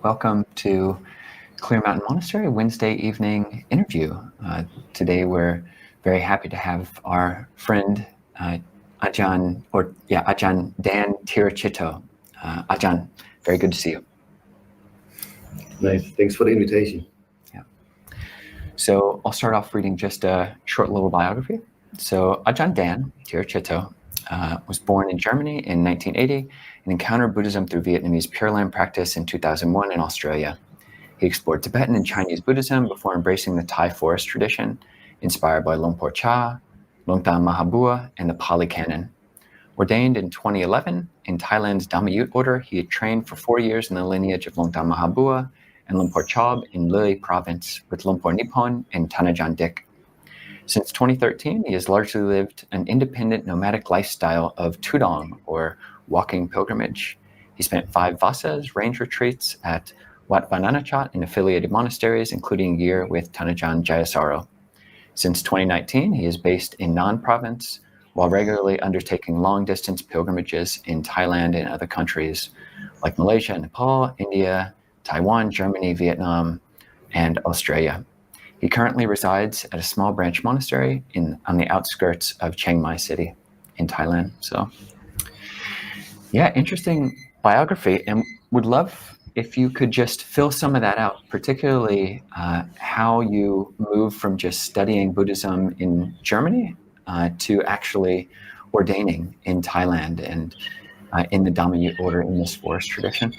welcome to Clear Mountain Monastery Wednesday evening interview. Today we're very happy to have our friend Ajahn Dan Thiracitto. Ajahn, very good to see you. Nice, thanks for the invitation. Yeah. So I'll start off reading just a short little biography. So Ajahn Dan Thiracitto was born in Germany in 1980 and encountered Buddhism through Vietnamese Pure Land practice in 2001 in Australia. He explored Tibetan and Chinese Buddhism before embracing the Thai forest tradition, inspired by Luang Por Chah, Longtam Mahabua, and the Pali Canon. Ordained in 2011 in Thailand's Dhammayut order, he had trained for 4 years in the lineage of Longtam Mahabua and Luang Por Chah in Loi province with Luang Por Nippon and Thanajan Dik. Since 2013, he has largely lived an independent nomadic lifestyle of tudong, or walking pilgrimage. He spent 5 vasas, range retreats at Wat Vananachat in affiliated monasteries, including a year with Thanajan Jayasaro. Since 2019, he is based in Nan province, while regularly undertaking long-distance pilgrimages in Thailand and other countries like Malaysia, Nepal, India, Taiwan, Germany, Vietnam, and Australia. He currently resides at a small branch monastery on the outskirts of Chiang Mai City in Thailand. So, yeah, interesting biography, and would love if you could just fill some of that out, particularly how you moved from just studying Buddhism in Germany to actually ordaining in Thailand and in the Dhammayut order in this forest tradition.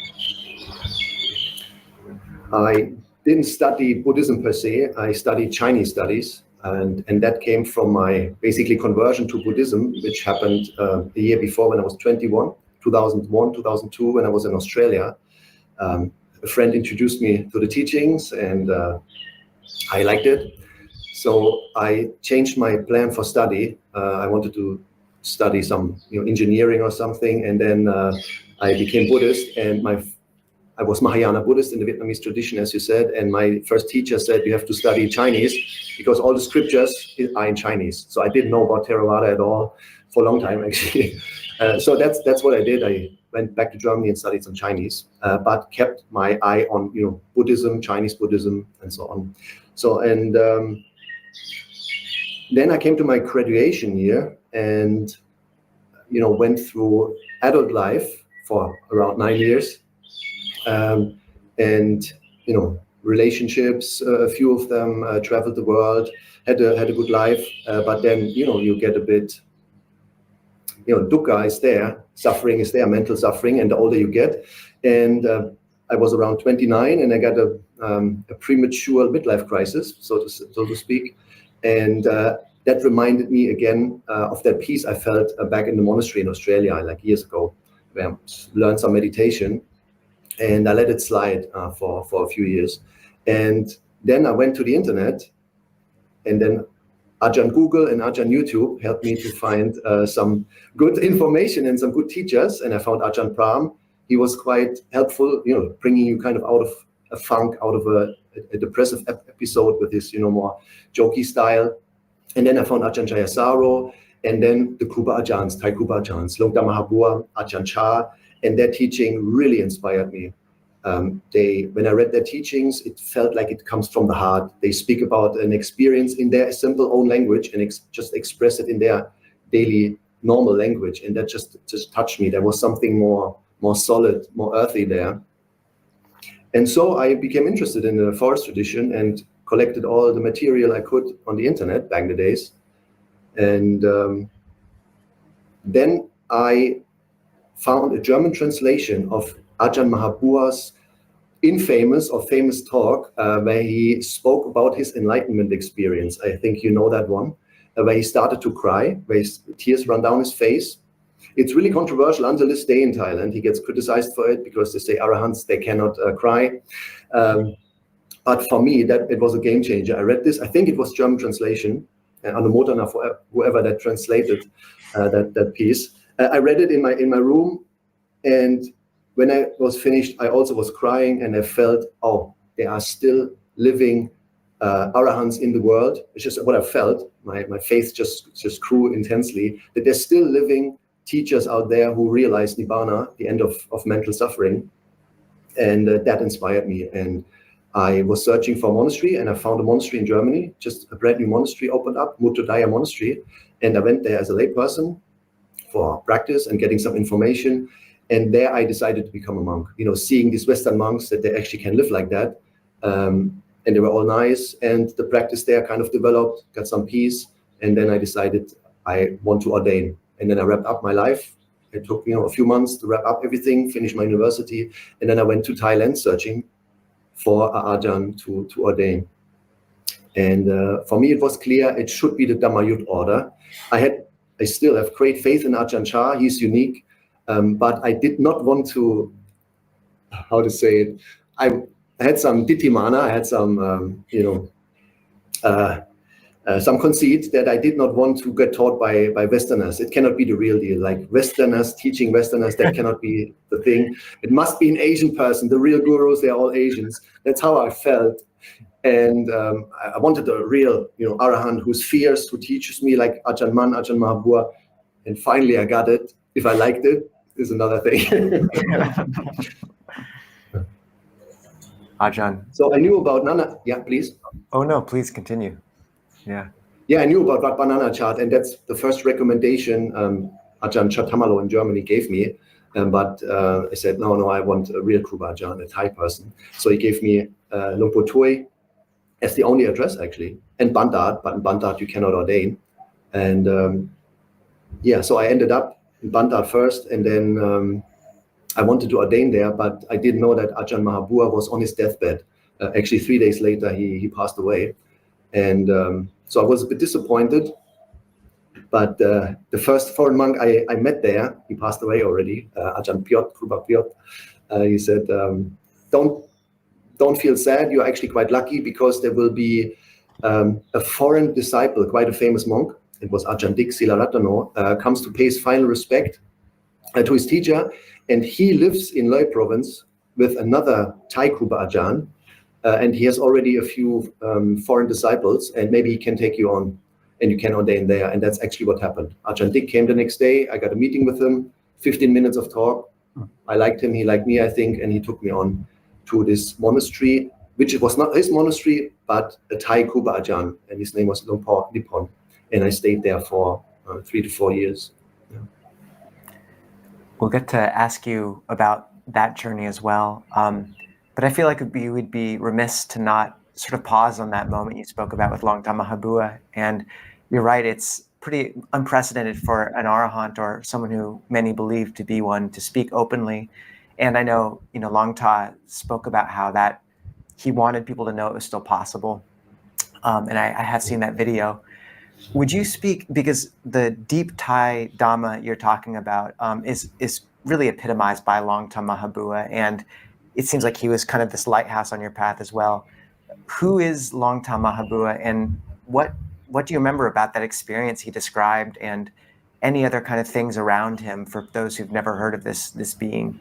I didn't study Buddhism per se. I studied Chinese studies, and that came from my basically conversion to Buddhism, which happened the year before when I was 21, 2002, when I was in Australia. A friend introduced me to the teachings, and I liked it. So I changed my plan for study. I wanted to study some engineering or something, and then I became Buddhist, and I was Mahayana Buddhist in the Vietnamese tradition, as you said, and my first teacher said you have to study Chinese because all the scriptures are in Chinese. So I didn't know about theravada at all for a long time, actually. So that's what I did. I went back to Germany and studied some Chinese, but kept my eye on Buddhism, Chinese Buddhism, and so on. So then I came to my graduation year and went through adult life for around 9 years. And relationships, a few of them, traveled the world, had a good life, but then you get a bit, dukkha is there, suffering is there, mental suffering, and the older you get. And I was around 29, and I got a premature midlife crisis, so to speak, and that reminded me again of that peace I felt back in the monastery in Australia like years ago, where I learned some meditation. And I let it slide for a few years. And then I went to the internet, and then Ajahn Google and Ajahn YouTube helped me to find some good information and some good teachers. And I found Ajahn Brahm. He was quite helpful, bringing you kind of out of a funk, out of a depressive episode with his, more jokey style. And then I found Ajahn Jayasaro, and then the Krooba Ajahns, Thai Krooba Ajahns, Longtam Mahabua, Ajahn Chah. And their teaching really inspired me. When I read their teachings, it felt like it comes from the heart. They speak about an experience in their simple own language and just express it in their daily normal language. And that just touched me. There was something more solid, more earthy there. And so I became interested in the forest tradition and collected all the material I could on the internet back in the days. And then I found a German translation of Ajahn Mahabua's famous talk where he spoke about his enlightenment experience. I think you know that one, where he started to cry, where his tears run down his face. It's really controversial until this day in Thailand. He gets criticized for it because they say arahants, they cannot cry. But for me, it was a game changer. I read this, I think it was German translation, and Anumodana for whoever that translated that piece. I read it in my room, and when I was finished, I also was crying, and I felt, there are still living arahants in the world. It's just what I felt. My faith just grew intensely, that there's still living teachers out there who realize Nibbana, the end of mental suffering. And that inspired me. And I was searching for a monastery, and I found a monastery in Germany, just a brand new monastery opened up, Muttodaya Monastery. And I went there as a layperson for practice and getting some information. And there I decided to become a monk, seeing these Western monks, that they actually can live like that. And they were all nice. And the practice there kind of developed, got some peace. And then I decided I want to ordain. And then I wrapped up my life. It took a few months to wrap up everything, finish my university. And then I went to Thailand searching for an Ajahn to ordain. And for me, it was clear it should be the Dhammayut order. I still have great faith in Ajahn Chah. He's unique. But I did not want to, how to say it, I had some ditthimana, I had some, some conceit that I did not want to get taught by Westerners. It cannot be the real deal. Like Westerners teaching Westerners, that cannot be the thing. It must be an Asian person. The real gurus, they're all Asians. That's how I felt. And I wanted a real, Arahant who's fierce, who teaches me like Ajahn Man, Ajahn Mahabua. And finally I got it. If I liked it, is another thing. Ajahn. So I knew about Nana. Yeah, please. Oh no, please continue. Yeah. Yeah, I knew about Wat Banana chart, and that's the first recommendation Ajahn Chatamalo in Germany gave me. But I said, no, I want a real Krooba Ajahn, a Thai person. So he gave me Lumpur Toi as the only address, actually, and Bandar, but in Bandar you cannot ordain. And so I ended up in Bandar first, and then I wanted to ordain there, but I didn't know that Ajahn Mahabua was on his deathbed. Actually, 3 days later, he passed away. And so I was a bit disappointed. But the first foreign monk I met there, he passed away already, Ajahn Piot, Krooba Piot. He said, don't feel sad. You're actually quite lucky, because there will be a foreign disciple, quite a famous monk. It was Ajahn Dik Silaratano, comes to pay his final respect to his teacher. And he lives in Loi province with another Thai Krooba Ajahn. And he has already a few foreign disciples, and maybe he can take you on and you can ordain there. And that's actually what happened. Ajahn Dik came the next day. I got a meeting with him, 15 minutes of talk. I liked him, he liked me, I think, and he took me on to this monastery, which was not his monastery, but a Thai Krooba Ajahn, and his name was Lumpur Nippon. And I stayed there for 3 to 4 years. Yeah. We'll get to ask you about that journey as well. But I feel like we would be remiss to not sort of pause on that moment you spoke about with Longta Mahabua. And you're right, it's pretty unprecedented for an Arahant, or someone who many believe to be one, to speak openly. And I know, Longta spoke about how that he wanted people to know it was still possible. And I have seen that video. Would you speak, because the deep Thai Dhamma you're talking about is really epitomized by Longta Mahabua, and it seems like he was kind of this lighthouse on your path as well. Who is Longta Mahabua, and what do you remember about that experience he described, and any other kind of things around him for those who've never heard of this being?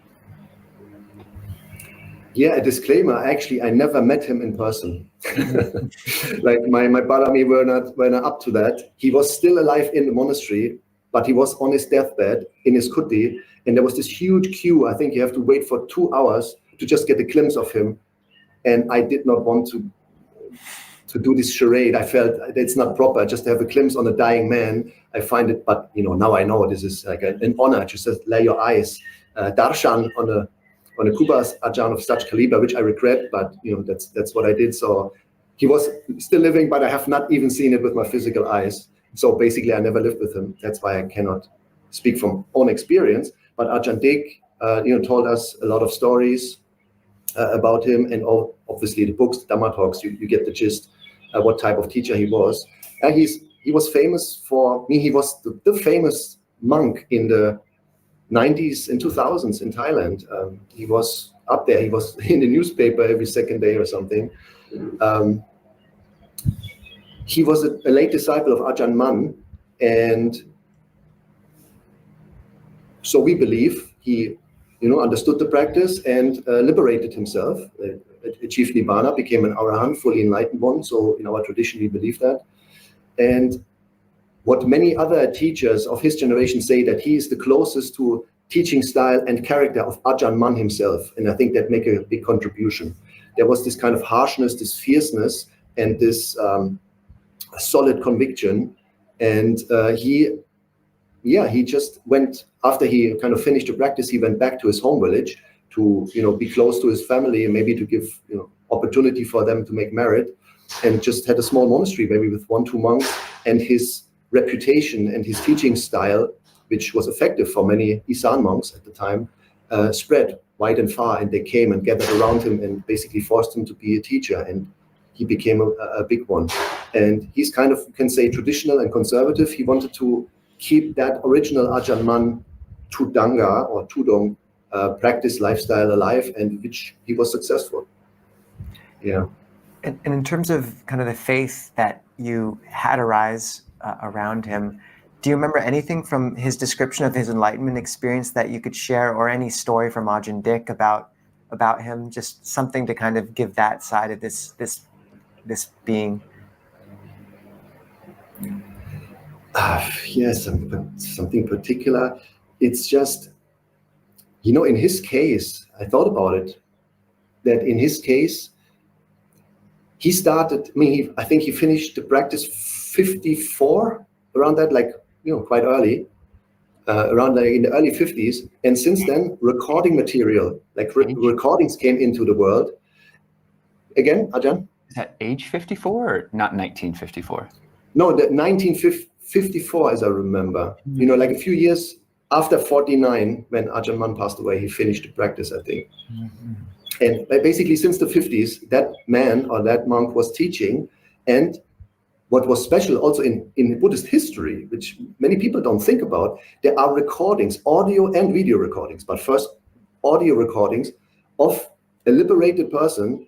Yeah, a disclaimer. Actually, I never met him in person. Like my Barami were not up to that. He was still alive in the monastery, but he was on his deathbed in his kuti, and there was this huge queue. I think you have to wait for 2 hours to just get a glimpse of him. And I did not want to do this charade. I felt it's not proper just to have a glimpse on a dying man. I find it, but now I know this is like an honor. Just lay your eyes, darshan on a Krooba Ajahn of such caliber, which I regret, but that's what I did. So he was still living, but I have not even seen it with my physical eyes. So basically, I never lived with him. That's why I cannot speak from own experience. But Ajahn Dik, told us a lot of stories about him, and obviously the books, the Dhamma talks. You get the gist. What type of teacher he was. He was famous for me. He was the famous monk in the 90s and 2000s in Thailand. He was up there. He was in the newspaper every second day or something. He was a late disciple of Ajahn Man, and so we believe he, understood the practice and liberated himself, achieved Nibbana, became an Arahant, fully enlightened one. So in our tradition, we believe that. And what many other teachers of his generation say, that he is the closest to teaching style and character of Ajahn Man himself, and I think that make a big contribution. There was this kind of harshness, this fierceness, and this solid conviction, and he just went, after he kind of finished the practice, he went back to his home village to be close to his family and maybe to give opportunity for them to make merit, and just had a small monastery, maybe with 1-2 monks, and his reputation and his teaching style, which was effective for many Isan monks at the time, spread wide and far, and they came and gathered around him and basically forced him to be a teacher, and he became a big one. And he's kind of, you can say, traditional and conservative. He wanted to keep that original Ajahn Man Tudanga or Tudong practice lifestyle alive, and which he was successful. Yeah. And in terms of kind of the faith that you had arise around him, do you remember anything from his description of his enlightenment experience that you could share, or any story from Ajahn Dick about him? Just something to kind of give that side of this being. Yes, something particular. It's just, in his case, I thought about it, that in his case, he started, I think he finished the practice 54, around that, quite early, around in the early 50s. And since then, recording material, recordings came into the world. Again, Ajahn? Is that age 54 or not 1954? No, the 1954, as I remember. Like a few years after 49, when Ajahn Man passed away, he finished the practice, I think. Mm-hmm. And basically, since the 50s, that man or that monk was teaching. And what was special also in Buddhist history, which many people don't think about, there are recordings, audio and video recordings, but first audio recordings of a liberated person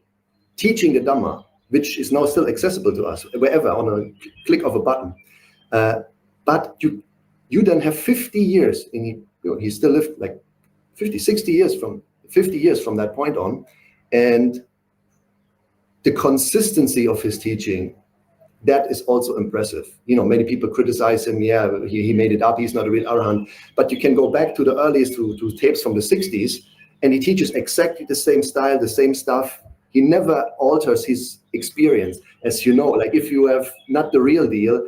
teaching the Dhamma, which is now still accessible to us wherever on a click of a button. But you then have 50 years, he still lived like 50 years from that point on, and the consistency of his teaching, that is also impressive. Many people criticize him. Yeah, he made it up. He's not a real arahant. But you can go back to the earliest, to tapes from the 60s, and he teaches exactly the same style, the same stuff. He never alters his experience. As you know, like if you have not the real deal,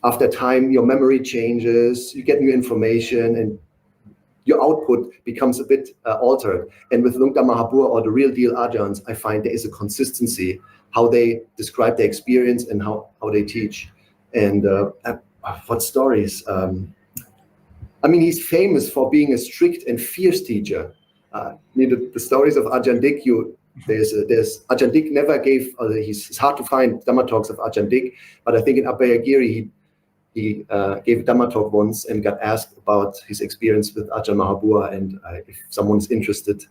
after time, your memory changes, you get new information, and your output becomes a bit altered. And with Lungta Mahabua or the real deal Ajahns, I find there is a consistency, how they describe their experience and how they teach. And what stories? He's famous for being a strict and fierce teacher. The stories of Ajahn Dick, there's Ajahn Dick never gave, it's hard to find Dhamma talks of Ajahn Dick, but I think in Abhayagiri, he gave a Dhamma talk once and got asked about his experience with Ajahn Mahabua, and if someone's interested,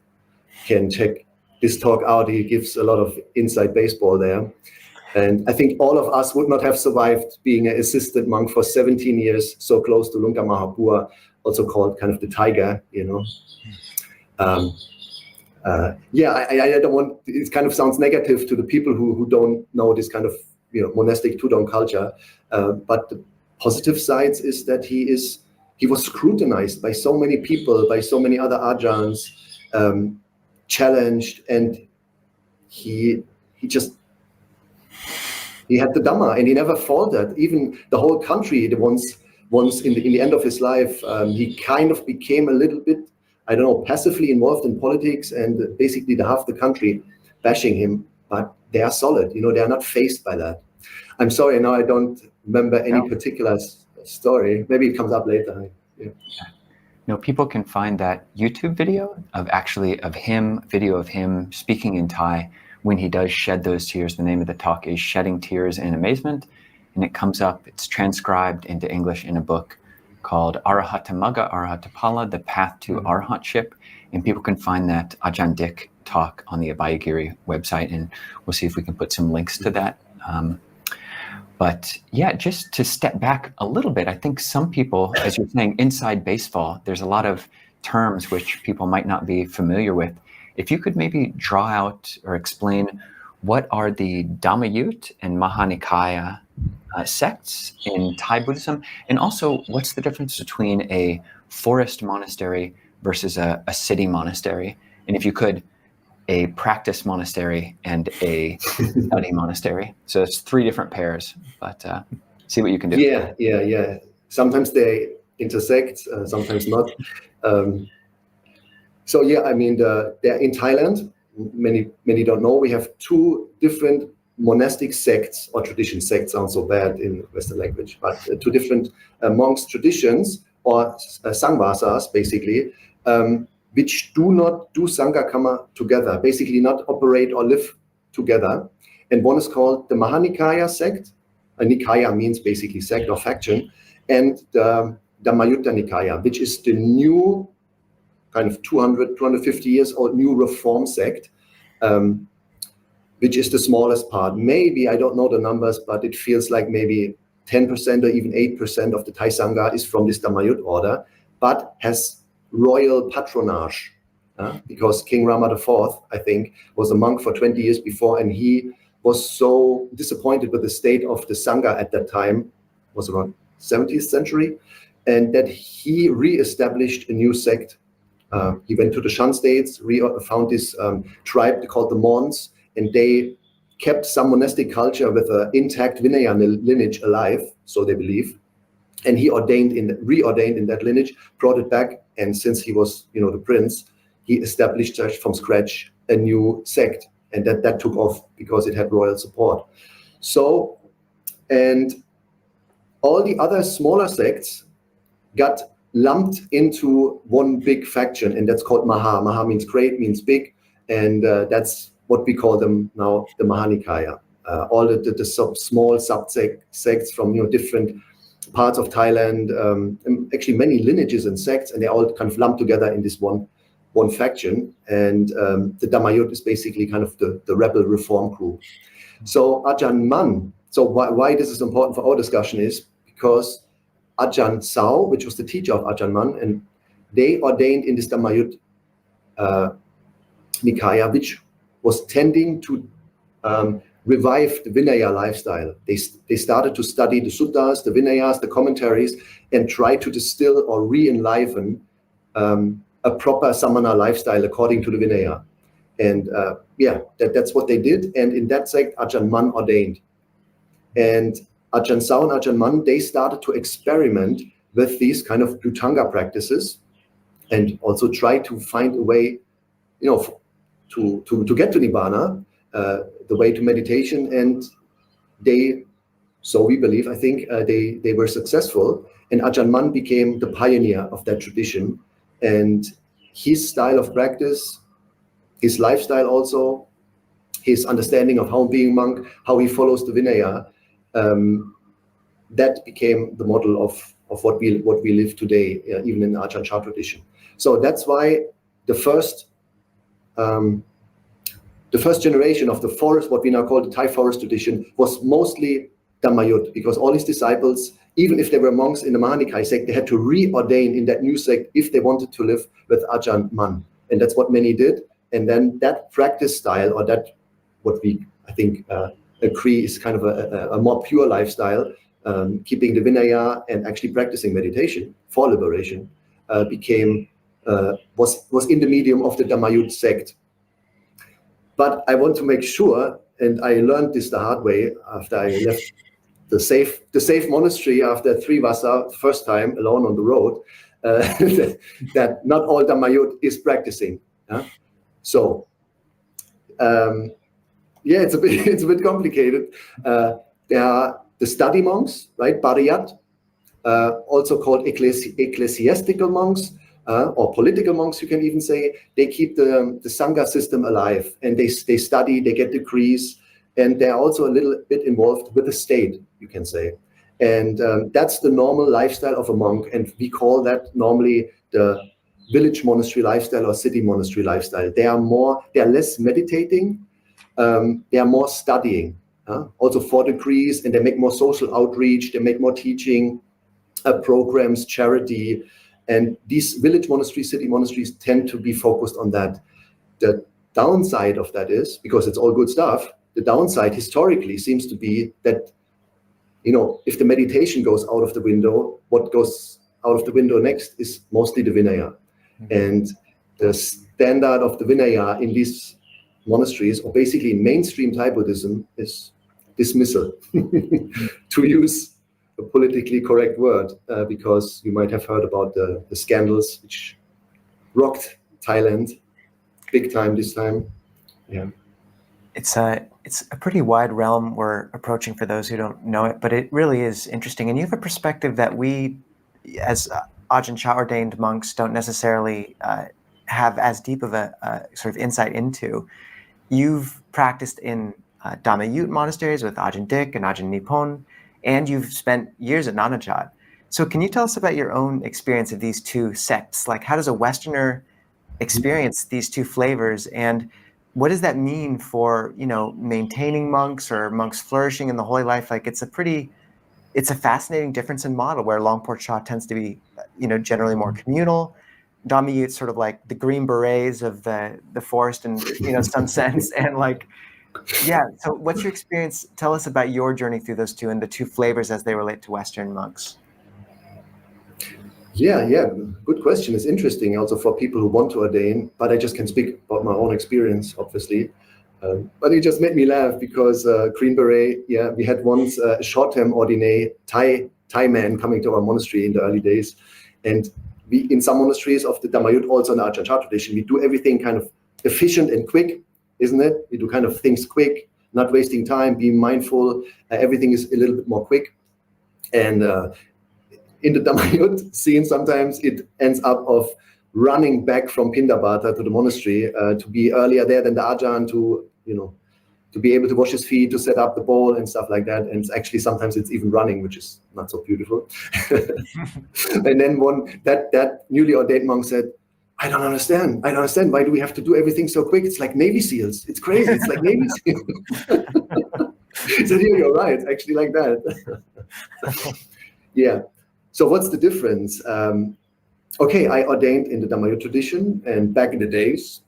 can check this talk out. He gives a lot of inside baseball there. And I think all of us would not have survived being an assistant monk for 17 years, so close to Lungta Mahabua, also called kind of the tiger, I don't want, it kind of sounds negative to the people who don't know this kind of monastic tudong culture, but the positive sides is that he was scrutinized by so many people, by so many other Ajahns, challenged, and he had the Dhamma, and he never faltered. Even the whole country, once in the end of his life, he kind of became a little bit, I don't know, passively involved in politics, and basically half the country bashing him, but they are solid, they are not faced by that. I'm sorry, now I don't remember any particular story. Maybe it comes up later. Yeah. No, people can find that YouTube video of him speaking in Thai when he does shed those tears. The name of the talk is Shedding Tears in Amazement, and it comes up, it's transcribed into English in a book called Arahata Magga Arahata Pala, The Path to Arahantship, and people can find that Ajahn Dick talk on the Abhayagiri website, and we'll see if we can put some links to that. But yeah, just to step back a little bit, I think some people, as you're saying, inside baseball, there's a lot of terms which people might not be familiar with. If you could maybe draw out or explain what are the Dhammayut and Mahanikaya sects in Thai Buddhism? And also, what's the difference between a forest monastery versus a city monastery? And if you could, a practice monastery and a study monastery. So it's 3 different pairs, but see what you can do. Yeah. Sometimes they intersect, sometimes not. So yeah, I mean, they're in Thailand. Many don't know. We have 2 different monastic sects, or tradition. Sects sounds so bad in Western language, but 2 different monks traditions, or sangvasas, basically, which do not do Sangha Karma together, basically not operate or live together. And one is called the Mahanikaya sect. A Nikaya means basically sect or faction, and the Mayutta Nikaya, which is the new kind of 250 years old new reform sect, which is the smallest part. Maybe, I don't know the numbers, but it feels like maybe 10% or even 8% of the Thai Sangha is from this Dhammayut order, but has royal patronage, because King Rama IV, I think, was a monk for 20 years before, and he was so disappointed with the state of the Sangha at that time, was around 17th century, and that he re-established a new sect. He went to the Shan states, found this tribe called the Mons, and they kept some monastic culture with an intact Vinaya lineage alive, so they believe. And he reordained in that lineage, brought it back, and since he was, the prince, he established from scratch a new sect, and that took off because it had royal support. So, and all the other smaller sects got lumped into one big faction, and that's called Maha. Maha means great, means big, and that's what we call them now, the Mahanikaya. All the small sects from different parts of Thailand, and actually many lineages and sects, and they all kind of lumped together in this one faction. And the Dhammayut is basically kind of the rebel reform crew. So Ajahn Man. So why this is important for our discussion is because Ajahn Sao, which was the teacher of Ajahn Man, and they ordained in this Dhammayut Nikaya, which was tending to revive the Vinaya lifestyle. They started to study the suttas, the Vinayas, the commentaries, and try to distill or re-enliven a proper samana lifestyle according to the Vinaya. And that's what they did. And in that sect, Ajahn Man ordained. And Ajahn Sao and Ajahn Man, they started to experiment with these kind of Dhutanga practices, and also try to find a way, to get to Nibbana, the way to meditation. And so we believe, I think, they were successful. And Ajahn Man became the pioneer of that tradition. And his style of practice, his lifestyle also, his understanding of how being monk, how he follows the Vinaya, that became the model of what we live today, even in the Ajahn Chah tradition. So that's why the first generation of the forest, what we now call the Thai forest tradition, was mostly Dhammayut, because all his disciples, even if they were monks in the Mahanikai sect, they had to reordain in that new sect if they wanted to live with Ajahn Man. And that's what many did. And then that practice style, or that what we, I think, agree is kind of a more pure lifestyle, keeping the Vinaya and actually practicing meditation for liberation, was in the medium of the Dhammayut sect. But I want to make sure, and I learned this the hard way after I left the safe monastery after 3 vasa, first time alone on the road, that not all Dhammayut is practicing. So, it's a bit complicated. There are the study monks, right? Pariyat, also called ecclesiastical monks, or political monks, you can even say. They keep the Sangha system alive, and they study, they get degrees, and they're also a little bit involved with the state, you can say. And that's the normal lifestyle of a monk, and we call that normally the village monastery lifestyle or city monastery lifestyle. They are less meditating, they are more studying, also 4 degrees, and they make more social outreach, they make more teaching programs, charity. And these village monasteries, city monasteries tend to be focused on that. The downside of that is, because it's all good stuff, the downside historically seems to be that if the meditation goes out of the window, what goes out of the window next is mostly the Vinaya. And the standard of the Vinaya in these monasteries, or basically mainstream Thai Buddhism, is dismissal, to use a politically correct word, because you might have heard about the scandals which rocked Thailand big time this time. Yeah. It's a pretty wide realm we're approaching for those who don't know it, but it really is interesting. And you have a perspective that we, as Ajahn Chah ordained monks, don't necessarily have as deep of a sort of insight into. You've practiced in Dhammayut monasteries with Ajahn Dik and Ajahn Nippon, and you've spent years at Nanachat. So can you tell us about your own experience of these two sects? Like, how does a Westerner experience these two flavors, and what does that mean for, maintaining monks or monks flourishing in the holy life? Like, it's a fascinating difference in model, where Longpo Cha tends to be, generally more communal. Dhammayut's sort of like the green berets of the forest in, some sense. And so what's your experience? Tell us about your journey through those two and the two flavors as they relate to Western monks. Yeah, good question. It's interesting also for people who want to ordain, but I just can speak about my own experience, obviously. But it just made me laugh because Green Beret, we had once a short-term ordinate Thai man coming to our monastery in the early days. And we, in some monasteries of the Dhammayut, also in the Ajahn Chah tradition, we do everything kind of efficient and quick, isn't it? We do kind of things quick, not wasting time, being mindful. Everything is a little bit more quick. And in the Dhammayut scene, sometimes it ends up of running back from Pindabata to the monastery to be earlier there than the Ajahn, to be able to wash his feet, to set up the bowl and stuff like that. And it's actually sometimes it's even running, which is not so beautiful. And then that newly ordained monk said, I don't understand. Why do we have to do everything so quick? It's like Navy SEALs. It's crazy. It's like Navy SEALs. So yeah, you're right. It's actually like that. Yeah. So what's the difference? I ordained in the Dhammayut tradition, and back in the days,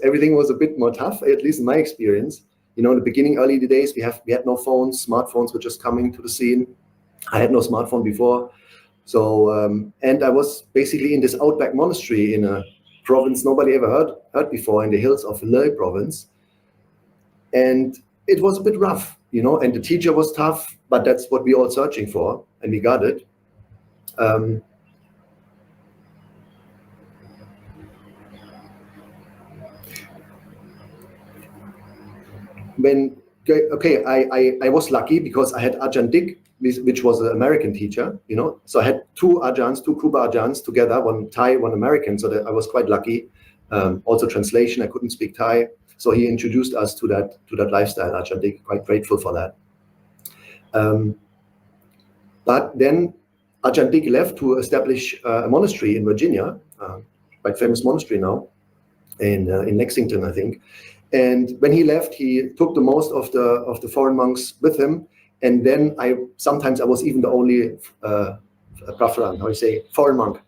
everything was a bit more tough, at least in my experience. In the beginning, early days, we had no phones. Smartphones were just coming to the scene. I had no smartphone before. So, and I was basically in this outback monastery in a province nobody ever heard before, in the hills of Leh province. And it was a bit rough, and the teacher was tough, but that's what we're all searching for, and we got it. I was lucky because I had Ajahn Dik, which was an American teacher, so I had two Krooba Ajahns together, one Thai, one American, so that I was quite lucky. Also translation, I couldn't speak Thai, so he introduced us to that lifestyle, Ajahn Dik, quite grateful for that. But then Ajahn Dik left to establish a monastery in Virginia, quite famous monastery now, in Lexington, I think. And when he left, he took the most of the foreign monks with him. And then sometimes I was even the only foreign monk,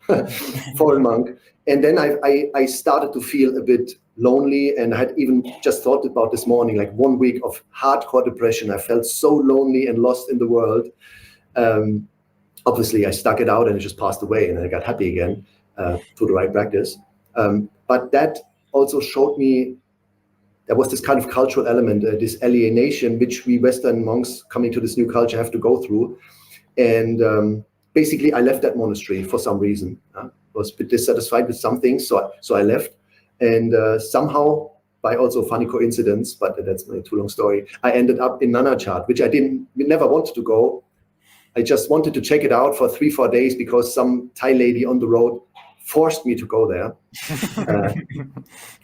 foreign monk. And then I started to feel a bit lonely, and I had even just thought about this morning, like 1 week of hardcore depression. I felt so lonely and lost in the world. Obviously, I stuck it out and it just passed away, and I got happy again through the right practice. But that also showed me there was this kind of cultural element, this alienation, which we Western monks coming to this new culture have to go through. And basically, I left that monastery for some reason. I was a bit dissatisfied with some things, so I left. And somehow, by also funny coincidence, but that's my too long story, I ended up in Nanachat, which I never wanted to go. I just wanted to check it out for 3-4 days because some Thai lady on the road forced me to go there.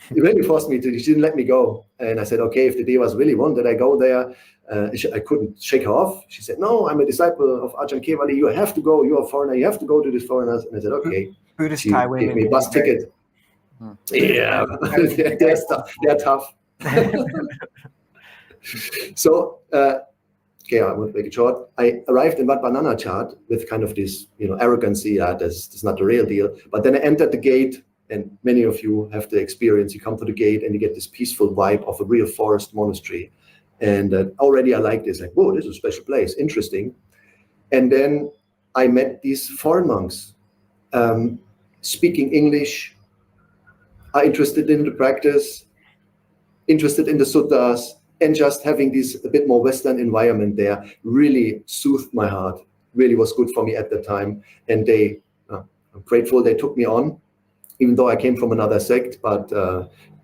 It really forced me to. She didn't let me go. And I said, okay, if the Devas really want that I go there, I couldn't shake her off. She said, no, I'm a disciple of Ajahn Kevali. You have to go. You're a foreigner. You have to go to these foreigners. And I said, okay. Buddhist she Thai gave women. me a bus ticket. Yeah, they're tough. So, I won't make it short. I arrived in Wat Nanachat with kind of this, arrogancy. That's not the real deal. But then I entered the gate, and many of you have the experience. You come to the gate and you get this peaceful vibe of a real forest monastery. And already I liked this, like, whoa, this is a special place, interesting. And then I met these foreign monks, speaking English, are interested in the practice, interested in the suttas, and just having this a bit more Western environment there really soothed my heart, really was good for me at the time. And I'm grateful they took me on, even though I came from another sect, but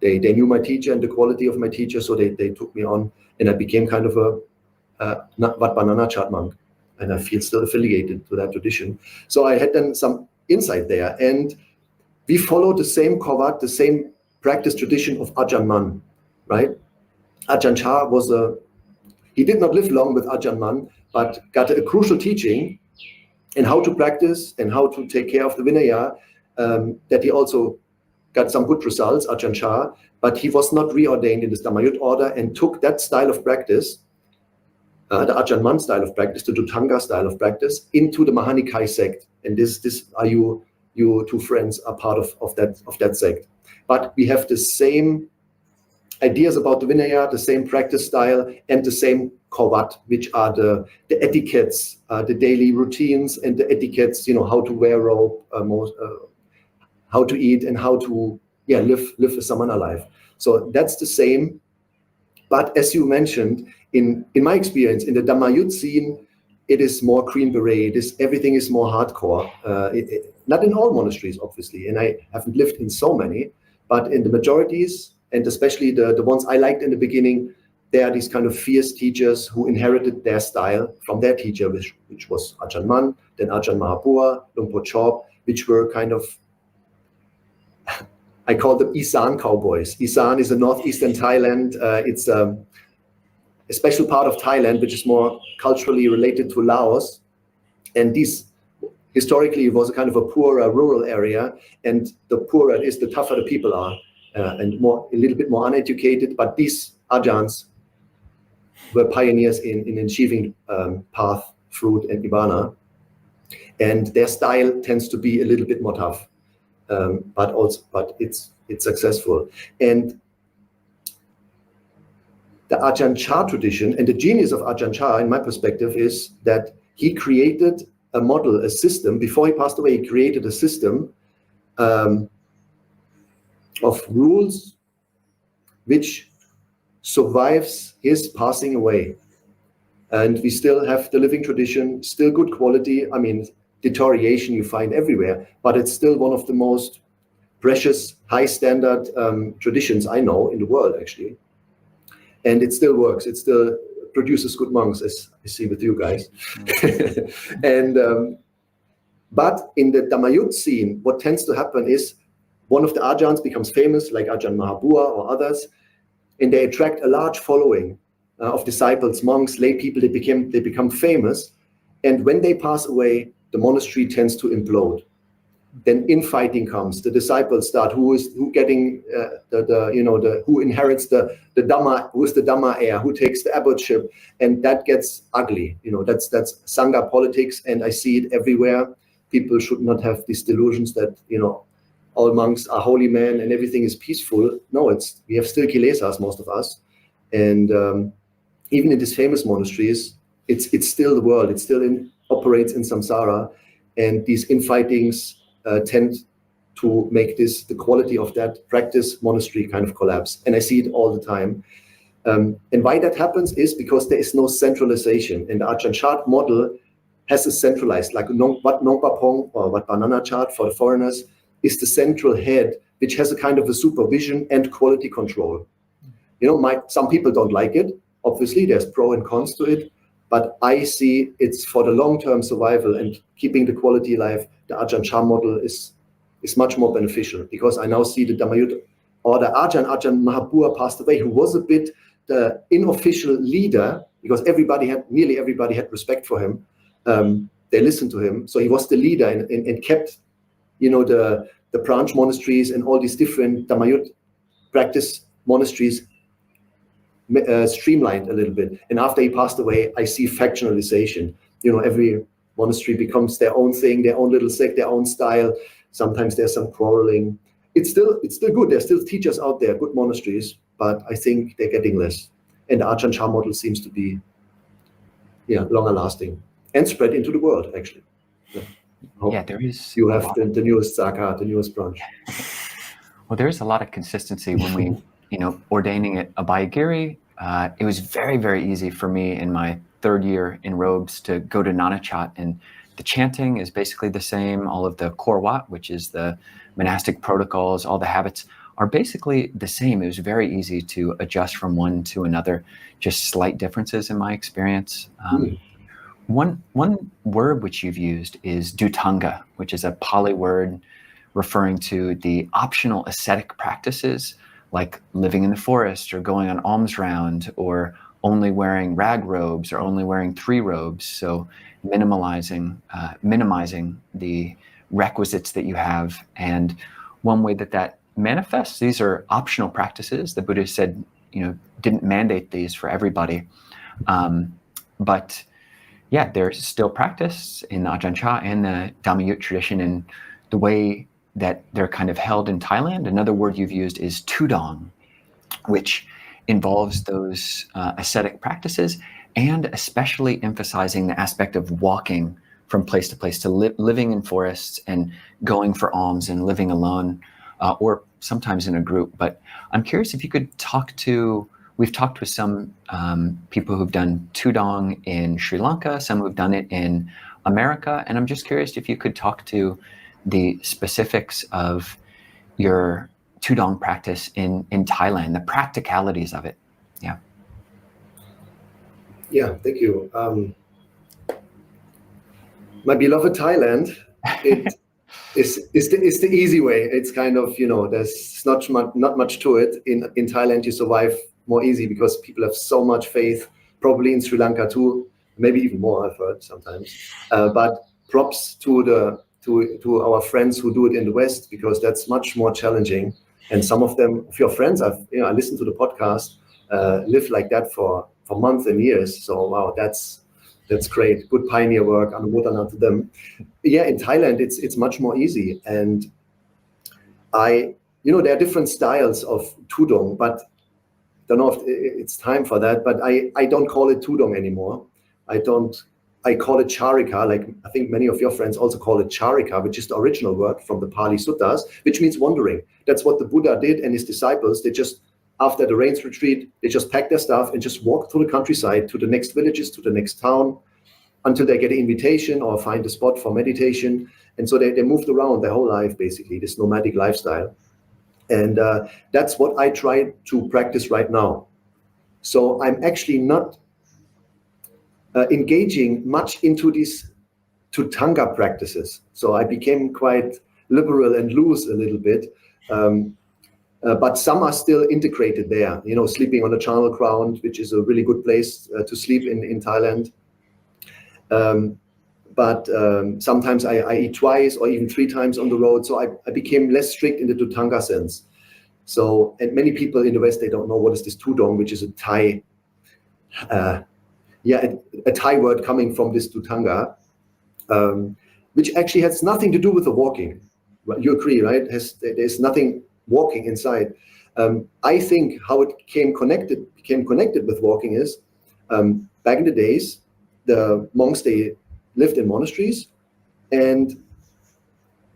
they knew my teacher and the quality of my teacher, so they took me on, and I became kind of a Wat Banana Chart monk, and I feel still affiliated to that tradition. So I had then some insight there, and we followed the same Korvat, the same practice tradition of Ajahn Man, right? Ajahn Chah he did not live long with Ajahn Man, but got a crucial teaching in how to practice and how to take care of the Vinaya, that he also got some good results, Ajahn Chah, but he was not reordained in this Dhammayut order and took that style of practice, the Ajahn Man style of practice, the Dhutanga style of practice, into the Mahanikai sect. And this are you two friends are part of that sect. But we have the same ideas about the Vinaya, the same practice style, and the same Korvat, which are the etiquettes, the daily routines and the etiquettes, how to wear robe, how to eat, and how to live a samana life. So that's the same. But as you mentioned, in my experience, in the Dhammayut scene, it is more Green Beret. Everything is more hardcore. Not in all monasteries, obviously, and I haven't lived in so many, but in the majorities, and especially the ones I liked in the beginning, there are these kind of fierce teachers who inherited their style from their teacher, which was Ajahn Man, then Ajahn Mahapua, Luang Por Chop, which were kind of, I call them Isan cowboys. Isan is a northeastern Thailand. It's a special part of Thailand, which is more culturally related to Laos. And historically, it was a kind of a poorer rural area. And the poorer it is, the tougher the people are, and a little bit more uneducated. But these Ajahns were pioneers in achieving path, fruit, and Nibbana. And their style tends to be a little bit more tough. But it's successful. And the Ajahn Chah tradition, and the genius of Ajahn Chah, in my perspective, is that he created a model, a system. Before he passed away, he created a system of rules which survives his passing away. And we still have the living tradition, still good quality. I mean, deterioration you find everywhere, but it's still one of the most precious, high standard traditions I know in the world, actually. And it still works. It still produces good monks, as I see with you guys. And but in the Dhammayut scene, what tends to happen is one of the Ajahns becomes famous, like Ajahn Mahapua or others, and they attract a large following of disciples, monks, lay people. They become famous, and when they pass away, the monastery tends to implode. Then infighting comes. The disciples start. Who getting who inherits the Dhamma? Who is the Dhamma heir? Who takes the abbotship? And that gets ugly. That's Sangha politics, and I see it everywhere. People should not have these delusions that all monks are holy men and everything is peaceful. No, we have still kilesas, most of us, and even in these famous monasteries, it's still the world. It still operates in samsara, and these infightings tend to make the quality of that practice monastery kind of collapse. And I see it all the time. And why that happens is because there is no centralization. And the Ajahn Chart model has a centralized, like Wat Nong Papong or Wat Banana Chart for the foreigners, is the central head, which has a kind of a supervision and quality control. Some people don't like it. Obviously, there's pro and cons to it. But I see it's for the long-term survival and keeping the quality alive. The Ajahn Chah model is much more beneficial, because I now see the Dhammayut order. Ajahn Mahapua passed away, who was a bit the unofficial leader, because nearly everybody had respect for him. They listened to him, so he was the leader and kept, the branch monasteries and all these different Dhammayut practice monasteries streamlined a little bit. And after he passed away, I see factionalization. Every monastery becomes their own thing, their own little sect, their own style. Sometimes there's some quarreling. It's still good. There's still teachers out there, good monasteries, but I think they're getting less. And the Ajahn Chah model seems to be longer lasting and spread into the world, actually. There is. You have the newest Saka, the newest branch. Well, there's a lot of consistency when we, ordaining at Abhayagiri. It was very, very easy for me in my third year in robes to go to Nanachat, and the chanting is basically the same. All of the Korwat, which is the monastic protocols, all the habits are basically the same. It was very easy to adjust from one to another, just slight differences in my experience. One word which you've used is dutanga, which is a Pali word referring to the optional ascetic practices like living in the forest or going on alms round or only wearing rag robes or only wearing 3 robes. So minimizing the requisites that you have. And one way that manifests, these are optional practices. The Buddha said, didn't mandate these for everybody. But they're still practiced in the Ajahn Chah and the Dhammayut tradition, and the way that they're kind of held in Thailand. Another word you've used is tudong, which involves those ascetic practices, and especially emphasizing the aspect of walking from place to place, to living in forests and going for alms and living alone, or sometimes in a group. But I'm curious if you could we've talked with some people who've done tudong in Sri Lanka, some who've done it in America, and I'm just curious if you could talk to the specifics of your tudong practice in Thailand, the practicalities of it. Yeah, thank you. My beloved Thailand, it is the easy way. It's kind of, there's not much to it. In Thailand, you survive more easy because people have so much faith, probably in Sri Lanka too, maybe even more, I've heard sometimes. But props to our friends who do it in the West, because that's much more challenging. And some of your friends, I listened to the podcast, live like that for months and years. So wow, that's great. Good pioneer work. Anumodana to them. Yeah, in Thailand, it's much more easy. And there are different styles of tudong, but I don't know if it's time for that, but I don't call it tudong anymore. I call it charika, like I think many of your friends also call it charika, which is the original word from the Pali Suttas, which means wandering. That's what the Buddha did and his disciples. They just, after the rains retreat, they just pack their stuff and just walk through the countryside to the next villages, to the next town, until they get an invitation or find a spot for meditation. And so they moved around their whole life, basically, this nomadic lifestyle. And that's what I try to practice right now. So I'm actually not engaging much into these tutanga practices. So I became quite liberal and loose a little bit. But some are still integrated there, sleeping on a charnel ground, which is a really good place to sleep in Thailand. But sometimes I eat twice or even 3 times on the road. So I became less strict in the tutanga sense. So, and many people in the West, they don't know what is this tudong, which is a Thai, a Thai word coming from this tutanga, which actually has nothing to do with the walking. You agree, right? There's nothing walking inside. I think how it became connected with walking is, back in the days, the monks, they lived in monasteries, and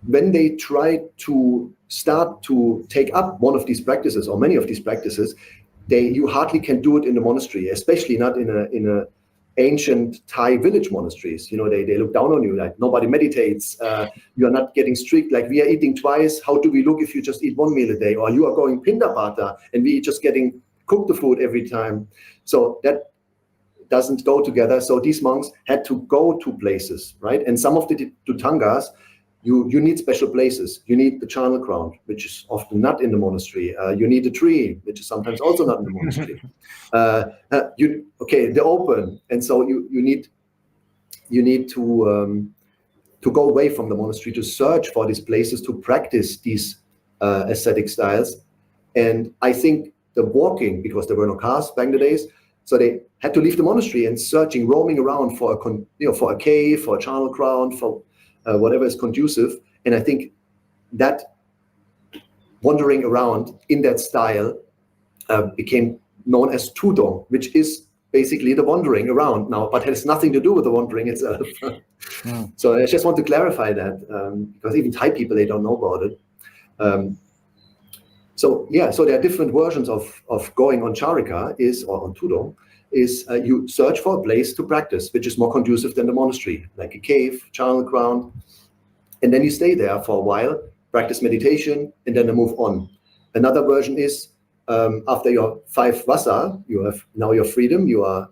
when they tried to start to take up one of these practices or many of these practices, you hardly can do it in the monastery, especially not in a ancient Thai village monasteries. They look down on you, like nobody meditates. You are not getting strict, like we are eating twice. How do we look if you just eat 1 meal a day? Or you are going pindapata and we just getting cooked the food every time. So that doesn't go together. So these monks had to go to places, right? And some of the tutangas, you need special places. You need the charnel ground, which is often not in the monastery. You need a tree, which is sometimes also not in the monastery. The open, and so you need to go away from the monastery to search for these places to practice these ascetic styles. And I think the walking, because there were no cars back in the days, so they had to leave the monastery and roaming around for a cave, for a charnel ground, for whatever is conducive. And I think that wandering around in that style became known as tudong, which is basically the wandering around now, but has nothing to do with the wandering itself. So I just want to clarify that, because even Thai people, they don't know about it. So there are different versions of going on charika or on tudong. You search for a place to practice, which is more conducive than the monastery, like a cave, charnel ground. And then you stay there for a while, practice meditation, and then move on. Another version is, after your 5 vasa, you have now your freedom, you are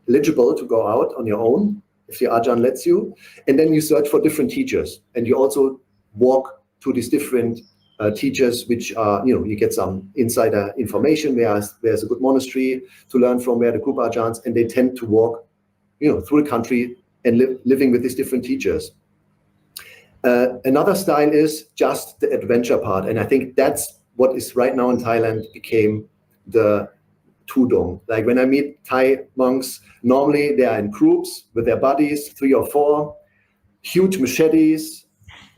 eligible to go out on your own, if the Ajahn lets you. And then you search for different teachers. And you also walk to these different teachers, which are, you get some insider information, where's a good monastery to learn from, where the Krooba Ajahns, and they tend to walk, through the country and living with these different teachers. Another style is just the adventure part. And I think that's what is right now in Thailand became the tudong. Like when I meet Thai monks, normally they are in groups with their buddies, 3 or 4, huge machetes,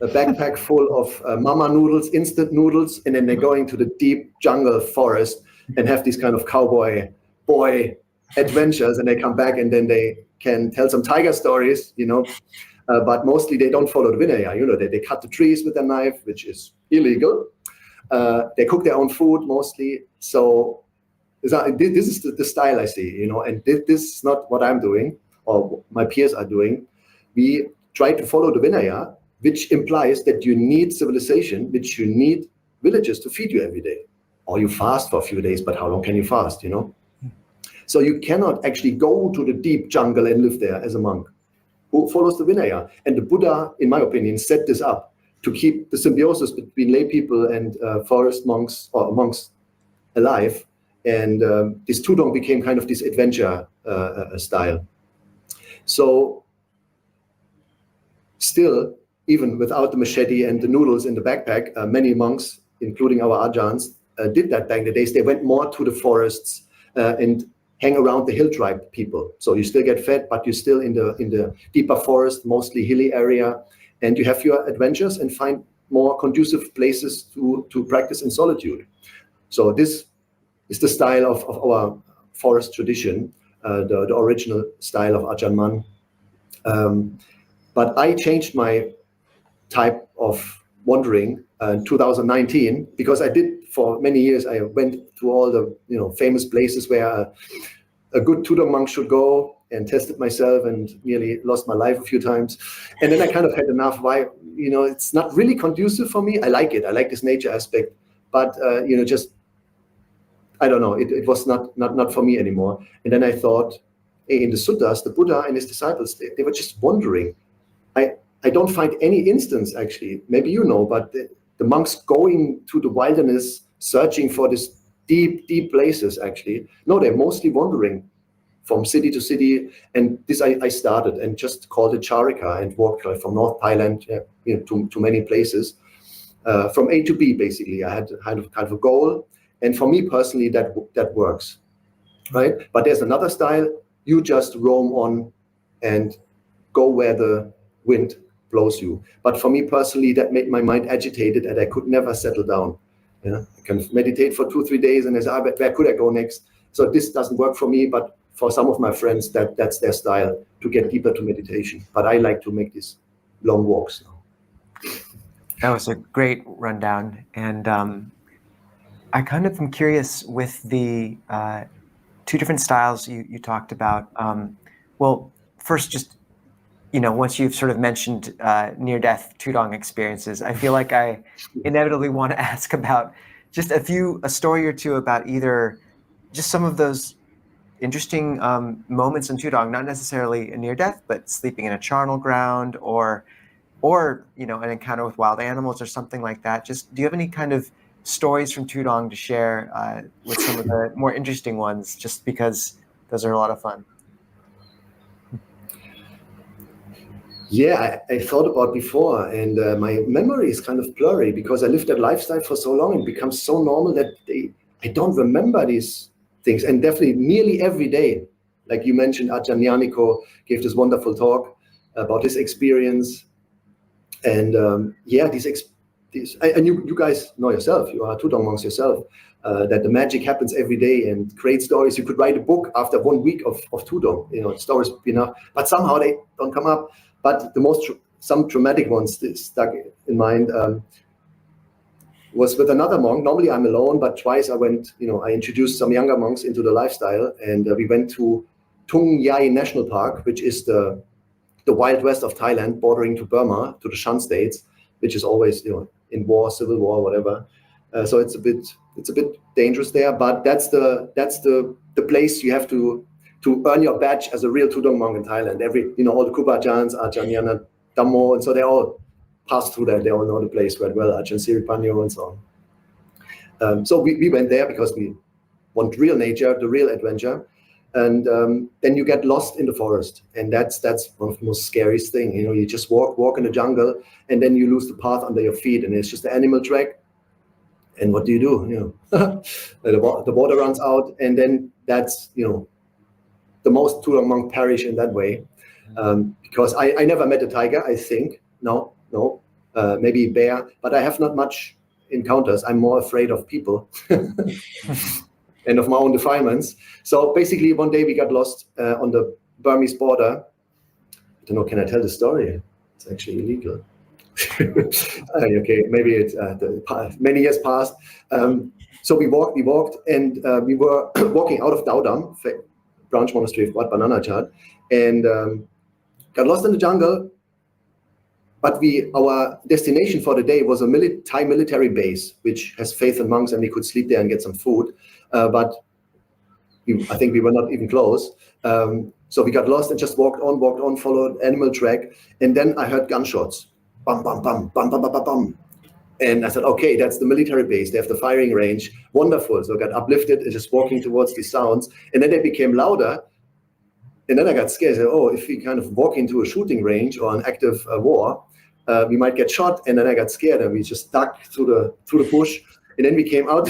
a backpack full of mama noodles, instant noodles, and then they're going to the deep jungle forest and have these kind of cowboy boy adventures, and they come back and then they can tell some tiger stories, but mostly they don't follow the Vinaya. They cut the trees with a knife, which is illegal. They cook their own food mostly. So this is the style I see, and this is not what I'm doing or my peers are doing. We try to follow the Vinaya, which implies that you need civilization, which you need villages to feed you every day. Or you fast for a few days, but how long can you fast, So you cannot actually go to the deep jungle and live there as a monk who follows the Vinaya. And the Buddha, in my opinion, set this up to keep the symbiosis between lay people and forest monks or monks alive. And this tudong became kind of this adventure style. So still, even without the machete and the noodles in the backpack, many monks, including our Ajahns, did that back in the days. They went more to the forests and hang around the hill tribe people. So you still get fed, but you're still in the deeper forest, mostly hilly area, and you have your adventures and find more conducive places to practice in solitude. So this is the style of our forest tradition, the original style of Ajahn Mun. But I changed my type of wandering in 2019, because I did for many years. I went to all the famous places where a good tudong monk should go, and tested myself and nearly lost my life a few times. And then I kind of had enough. Why, it's not really conducive for me. I like it. I like this nature aspect, but just I don't know. It was not for me anymore. And then I thought, hey, in the suttas, the Buddha and his disciples, they were just wandering. I don't find any instance, actually, maybe but the monks going to the wilderness, searching for these deep, deep places, actually. No, they're mostly wandering from city to city. And this I started and just called it charika, and walked from North Thailand to many places. From A to B, basically. I had kind of a goal. And for me personally, that works, right? But there's another style. You just roam on and go where the wind blows you. But for me personally, that made my mind agitated, and I could never settle down. I can meditate for 2-3 days and I say, where could I go next? So this doesn't work for me, but for some of my friends, that's their style, to get deeper to meditation. But I like to make these long walks now. That was a great rundown. And I kind of am curious with the 2 different styles you talked about. Well, first, just once you've sort of mentioned near-death tudong experiences, I feel like I inevitably want to ask about just a story or 2 about either just some of those interesting moments in tudong, not necessarily a near-death, but sleeping in a charnel ground, or an encounter with wild animals or something like that. Just, do you have any kind of stories from tudong to share with some of the more interesting ones, just because those are a lot of fun? Yeah, I thought about before, and my memory is kind of blurry because I lived that lifestyle for so long and it becomes so normal that I don't remember these things. And definitely nearly every day, like you mentioned, Ajahn Yaniko gave this wonderful talk about his experience. And and you guys know yourself, you are tudong monks yourself, that the magic happens every day and great stories. You could write a book after 1 week of tudong, stories, but somehow they don't come up. But some traumatic ones stuck in mind was with another monk. Normally I'm alone, but twice I went, I introduced some younger monks into the lifestyle, and we went to Tung Yai National Park, which is the wild west of Thailand, bordering to Burma, to the Shan states, which is always, in war, civil war, whatever. So it's a bit dangerous there, but that's the place you have to earn your badge as a real tudong monk in Thailand. All the Krooba Ajahns, Ajahn Dhammo, and so they all pass through that. They all know the place quite well, Ajahn Siripanyo and so on. So we went there because we want real nature, the real adventure. And then you get lost in the forest, and that's one of the most scariest thing. You just walk in the jungle, and then you lose the path under your feet, and it's just an animal track. And what do? The water runs out, and then that's the most tudong monk perish in that way, because I never met a tiger. I think no, maybe a bear, but I have not much encounters. I'm more afraid of people. And of my own defilements. So basically, one day we got lost on the Burmese border. I don't know, can I tell the story? It's actually illegal. Okay, maybe it's many years passed. So we walked, and we were walking out of Dowdam, branch monastery of Wat Bananachad, and got lost in the jungle. But our destination for the day was a Thai military base, which has faith in monks, and we could sleep there and get some food. But I think we were not even close. So we got lost and just walked on, followed animal track. And then I heard gunshots. Bum, bum, bum, bum, bum, bum, bum, bum. And I said, okay, that's the military base. They have the firing range. Wonderful. So I got uplifted and just walking towards these sounds. And then they became louder. And then I got scared. I said, if we kind of walk into a shooting range or an active war, we might get shot. And then I got scared, and we just ducked through the bush. And then we came out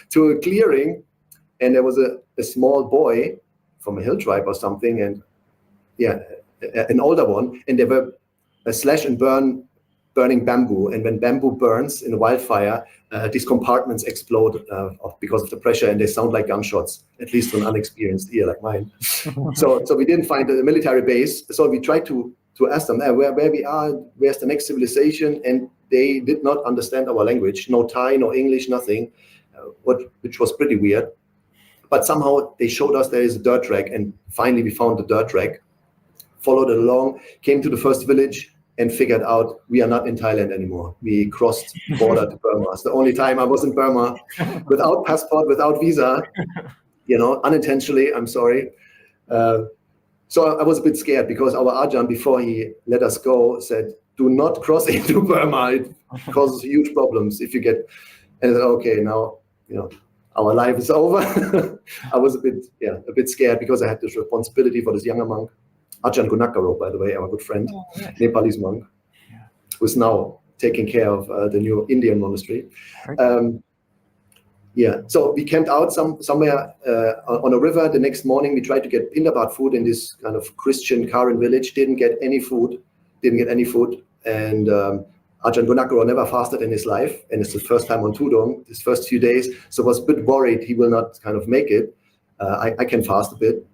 to a clearing, and there was a small boy from a hill tribe or something, and an older one, and they were slash and burning bamboo. And when bamboo burns in a wildfire, these compartments explode because of the pressure, and they sound like gunshots, at least to an unexperienced ear like mine. So we didn't find a military base, so we tried to ask them where we are, where's the next civilization, and they did not understand our language, no Thai, no English, nothing, which was pretty weird. But somehow they showed us there is a dirt track, and finally we found the dirt track, followed it along, came to the first village, and figured out we are not in Thailand anymore. We crossed border to Burma. It's the only time I was in Burma without passport, without visa, unintentionally, I'm sorry. So I was a bit scared because our Ajahn, before he let us go, said, do not cross into Burma. It causes huge problems if you get, and I said, okay, now, our life is over. I was a bit scared because I had this responsibility for this younger monk, Ajahn Gunakaro, by the way, our good friend, Nepalese monk, who's now taking care of the new Indian monastery. So we camped out somewhere on a river. The next morning, we tried to get pindabat food in this kind of Christian Karen village. Didn't get any food. And Ajahn Gunakaro never fasted in his life, and it's the first time on tudong, his first few days. So I was a bit worried he will not kind of make it. I can fast a bit.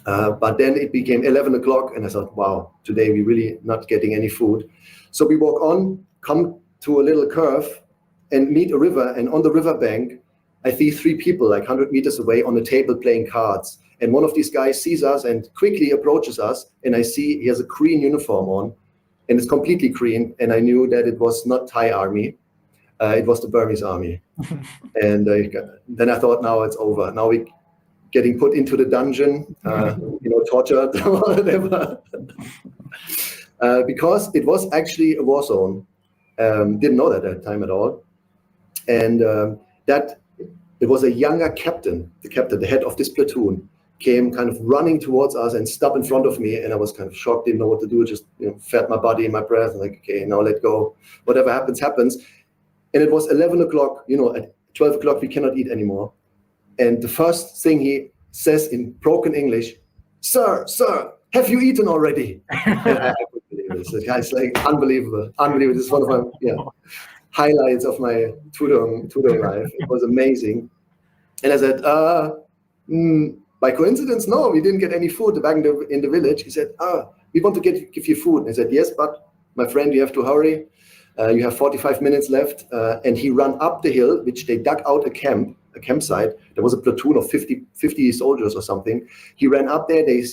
But then it became 11 o'clock, and I thought, wow, today we're really not getting any food. So we walk on, come to a little curve, and meet a river. And on the riverbank, I see 3 people like 100 meters away on a table playing cards. And one of these guys sees us and quickly approaches us, and I see he has a green uniform on, and it's completely green. And I knew that it was not Thai army, it was the Burmese army. And then I thought, now it's over. Now we getting put into the dungeon, tortured or whatever. Because it was actually a war zone. Didn't know that at the time at all. And that it was a younger captain, the head of this platoon, came kind of running towards us and stopped in front of me, and I was kind of shocked, didn't know what to do, just felt my body in my breath, like, okay, now let go. Whatever happens, happens. And it was 11 o'clock, at 12 o'clock we cannot eat anymore. And the first thing he says in broken English, sir, have you eaten already? And I couldn't believe it. It's like unbelievable. This is one of my, highlights of my tudong life. It was amazing. And I said, by coincidence, no, we didn't get any food back in the village. He said, we want to give you food. And I said, yes, but my friend, you have to hurry. You have 45 minutes left. And he ran up the hill, which they dug out a campsite. There was a platoon of 50 soldiers or something. He ran up there. They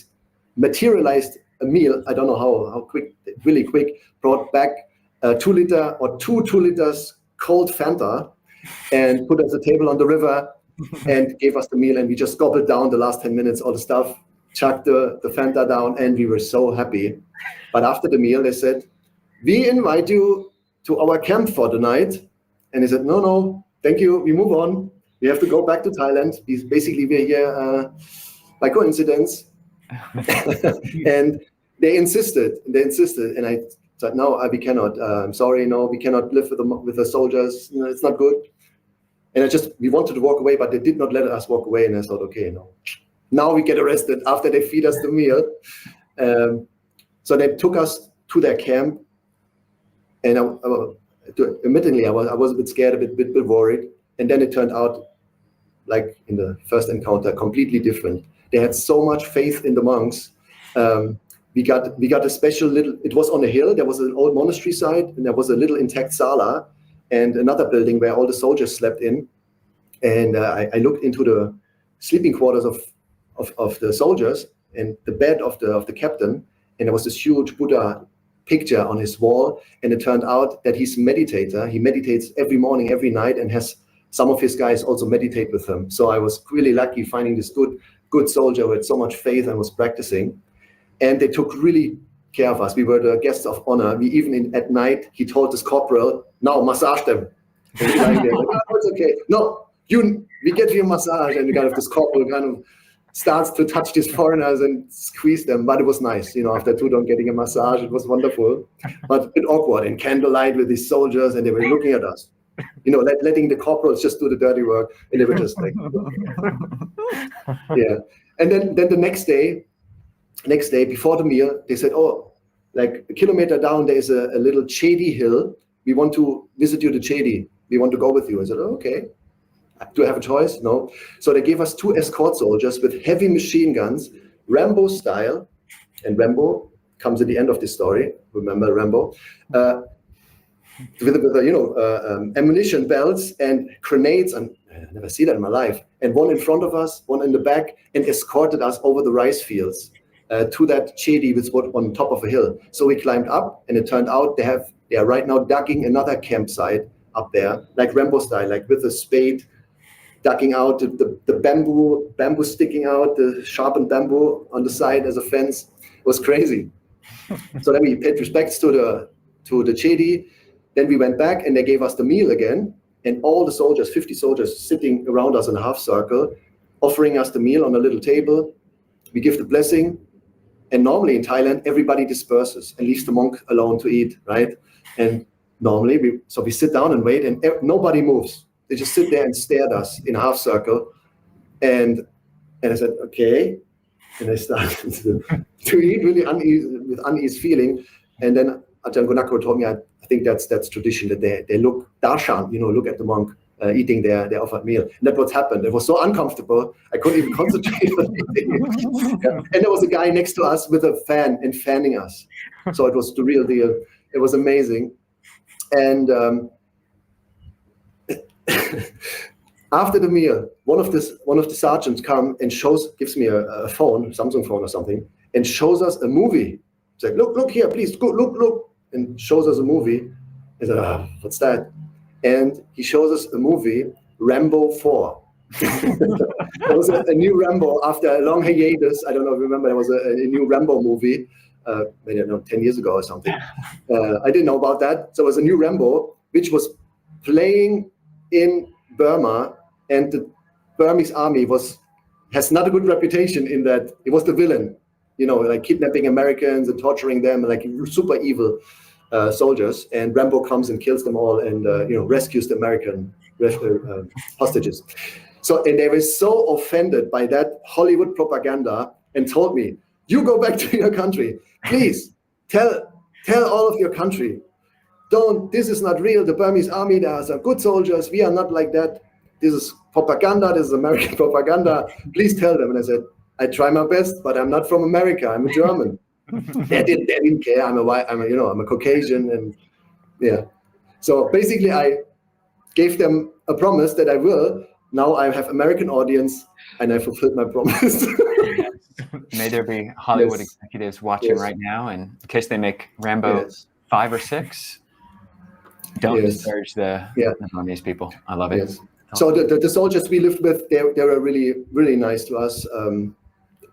materialized a meal. I don't know how quick, really quick, brought back 2 liters cold Fanta and put us a table on the river and gave us the meal. And we just gobbled down the last 10 minutes, all the stuff, chucked the Fanta down, and we were so happy. But after the meal, they said, we invite you to our camp for the night. And he said, no, thank you. We move on. We have to go back to Thailand. Basically, we're here by coincidence. And they insisted. And I said, no, we cannot. I'm sorry, no, we cannot live with the soldiers. You know, it's not good. And we wanted to walk away, but they did not let us walk away. And I thought, okay, no. Now we get arrested after they feed us the meal. So they took us to their camp. And admittedly, I was a bit scared, a bit worried. And then it turned out, like in the first encounter, completely different. They had so much faith in the monks. We got a special little, it was on a hill. There was an old monastery site, and there was a little intact sala and another building where all the soldiers slept in. And I looked into the sleeping quarters of the soldiers and the bed of the captain. And there was this huge Buddha picture on his wall. And it turned out that he's a meditator. He meditates every morning, every night, and has some of his guys also meditate with him. So I was really lucky finding this good soldier who had so much faith and was practicing. And they took really care of us. We were the guests of honor. We even at night, he told this corporal, now massage them. And we like, oh, it's okay. No, we get you a massage. And this corporal kind of starts to touch these foreigners and squeeze them. But it was nice, after tudong getting a massage, it was wonderful, but a bit awkward in candlelight with these soldiers, and they were looking at us, letting the corporals just do the dirty work. And they were just like, yeah. And then the next day before the meal, they said, oh, like a kilometer down, there is a little shady hill. We want to visit you to Chedi. We want to go with you. I said, oh, okay. Do I have a choice? No. So they gave us 2 escort soldiers with heavy machine guns, Rambo style. And Rambo comes at the end of this story. Remember Rambo? With ammunition belts and grenades. And I never see that in my life. And one in front of us, one in the back, and escorted us over the rice fields to that Chedi, which was on top of a hill. So we climbed up, and it turned out they are right now digging another campsite up there, like Rambo style, like with a spade, ducking out the bamboo sticking out, the sharpened bamboo on the side as a fence. It was crazy. So then we paid respects to the Chedi. Then we went back, and they gave us the meal again. And all the soldiers, 50 soldiers, sitting around us in a half circle, offering us the meal on a little table. We give the blessing. And normally in Thailand, everybody disperses and leaves the monk alone to eat, right? And normally, we sit down and wait, and nobody moves. They just sit there and stare at us in a half circle. And I said, okay. And I started to eat really with unease feeling. And then Ajahn Gunako told me, I think that's tradition, that they look darshan, look at the monk eating their offered meal. And that's what happened. It was so uncomfortable. I couldn't even concentrate on eating. Yeah. And there was a guy next to us with a fan and fanning us. So it was the real deal. It was amazing. And after the meal, one of the sergeants come and gives me a phone, Samsung phone or something, and shows us a movie. He's like, look here, please, go, look, and shows us a movie. I said, what's that? And he shows us a movie, Rambo 4. There was a new Rambo after a long hiatus. I don't know if you remember, there was a new Rambo movie, maybe 10 years ago or something. I didn't know about that. So it was a new Rambo, which was playing in Burma, and the Burmese army has not a good reputation in that it was the villain, like kidnapping Americans and torturing them, like super evil soldiers. And Rambo comes and kills them all, and rescues the American hostages. So, and they were so offended by that Hollywood propaganda, and told me, "You go back to your country, please. Tell all of your country this is not real. The Burmese army, they are some good soldiers. We are not like that. This is propaganda. This is American propaganda. Please tell them. And I said, I try my best, but I'm not from America. I'm a German. They didn't care. I'm a Caucasian, and yeah. So basically, I gave them a promise that I will. Now I have American audience, and I fulfilled my promise. May there be Hollywood Yes. executives watching Yes. right now, and in case they make Rambo Yes. 5 or 6, don't Yes. discourage the Burmese people. I love it. Yes. So the soldiers we lived with, they were really, really nice to us.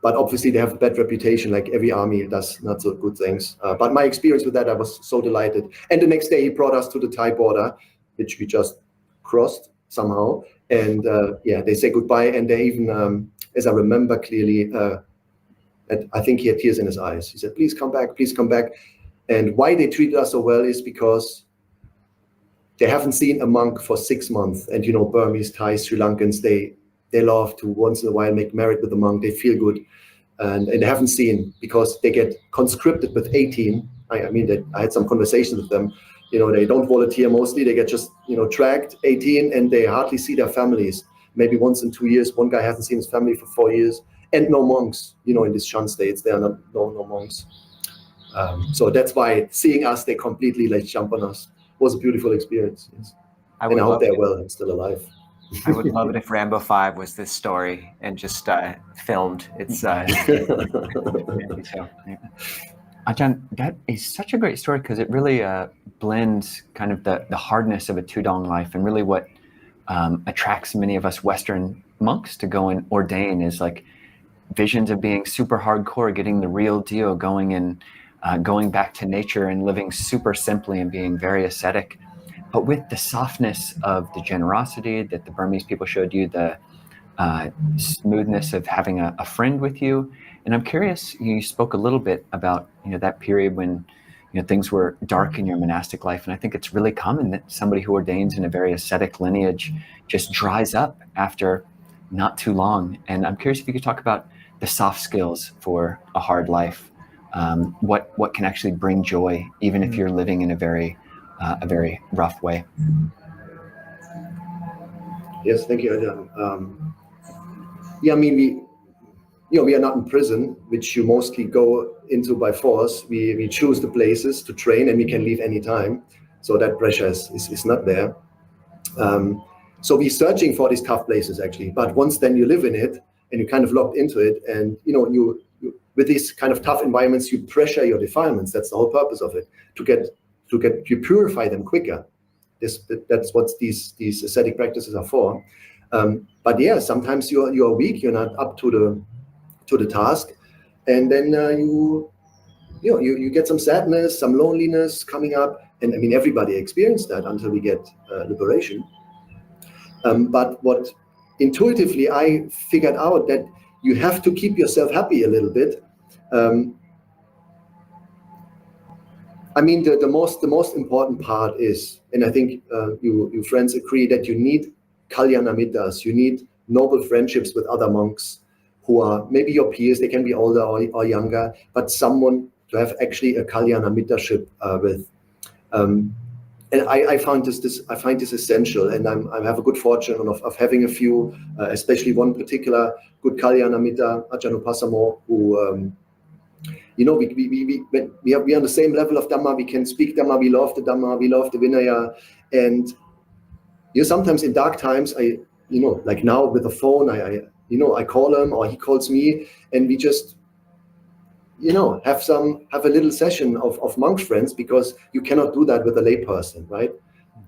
But obviously they have a bad reputation, like every army does not so good things. But my experience with that, I was so delighted. And the next day he brought us to the Thai border, which we just crossed somehow. And they say goodbye. And they even, as I remember clearly, I think he had tears in his eyes. He said, please come back, please come back. And why they treated us so well is because they haven't seen a monk for 6 months. And Burmese, Thais, Sri Lankans, they love to once in a while make merit with the monk. They feel good. And they haven't seen, because they get conscripted with 18. I had some conversations with them. They don't volunteer mostly. They get just, tracked 18, and they hardly see their families. Maybe once in 2 years. One guy hasn't seen his family for 4 years. And no monks, in these Shan states, there are no monks. So that's why seeing us, they completely jump on us. It was a beautiful experience. Yes. I hope they're well and still alive. I would love it if Rambo 5 was this story and just filmed. It's so, Ajahn, that is such a great story, because it really blends kind of the hardness of a tudong life, and really what attracts many of us Western monks to go and ordain is visions of being super hardcore, getting the real deal, going back to nature and living super simply and being very ascetic. But with the softness of the generosity that the Burmese people showed you, the smoothness of having a friend with you. And I'm curious, you spoke a little bit about that period when things were dark in your monastic life. And I think it's really common that somebody who ordains in a very ascetic lineage just dries up after not too long. And I'm curious if you could talk about the soft skills for a hard life. What can actually bring joy, even if you're living in a very rough way. Yes, thank you, Ajahn. We are not in prison, which you mostly go into by force. We choose the places to train, and we can leave anytime. So that pressure is not there. So we're searching for these tough places, actually. But once then you live in it, and you're kind of locked into it, and you with these kind of tough environments, you pressure your defilements. That's the whole purpose of it, to purify them quicker. That's what these ascetic practices are for. But yeah, sometimes you are weak. You're not up to the task, and then you get some sadness, some loneliness coming up. And everybody experienced that until we get liberation. But what intuitively I figured out, that you have to keep yourself happy a little bit. The most important part is, and I think you friends agree, that you need kalyana mittas. You need noble friendships with other monks who are maybe your peers. They can be older or younger, but someone to have actually a kalyana mittaship with. And I find this essential, and I have a good fortune of having a few, especially one particular good kalyana mitta, Ajahn Upasamo, who we are on the same level of Dhamma. We can speak Dhamma. We love the Dhamma. We love the Vinaya. And sometimes in dark times, like now with the phone, I call him or he calls me, and we just have a little session of monk friends, because you cannot do that with a lay person, right?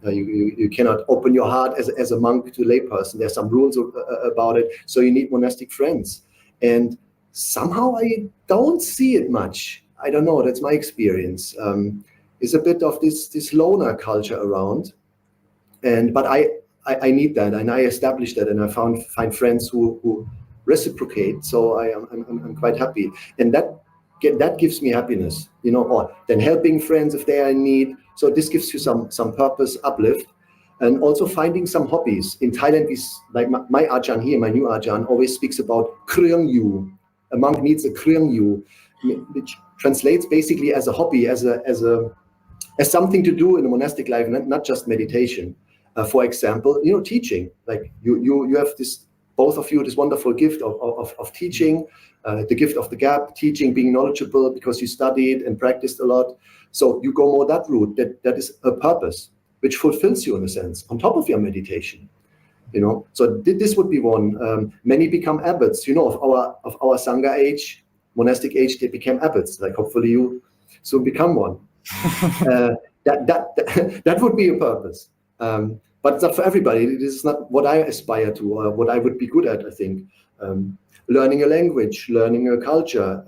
You cannot open your heart as a monk to a lay person. There's some rules about it. So you need monastic friends. And somehow I don't see it much. I don't know. That's my experience. It's a bit of this loner culture around. But I need that, and I established that, and I find friends who reciprocate. So I'm quite happy. And that gives me happiness, or then helping friends if they are in need. So this gives you some purpose, uplift, and also finding some hobbies. In Thailand, like my Ajahn here, my new Ajahn, always speaks about Krương Yu. A monk needs a Krương Yu, which translates basically as a hobby, as a as something to do in the monastic life, not just meditation. For example, teaching. Like you have this, both of you, this wonderful gift of teaching, the gift of the gap, teaching, being knowledgeable because you studied and practiced a lot. So you go more that route. That is a purpose which fulfills you in a sense on top of your meditation. So this would be one. Many become abbots. Of our sangha age, monastic age, they became abbots. Like hopefully you soon become one. That would be a purpose. But it's not for everybody. This is not what I aspire to or what I would be good at, I think. Learning a language, learning a culture.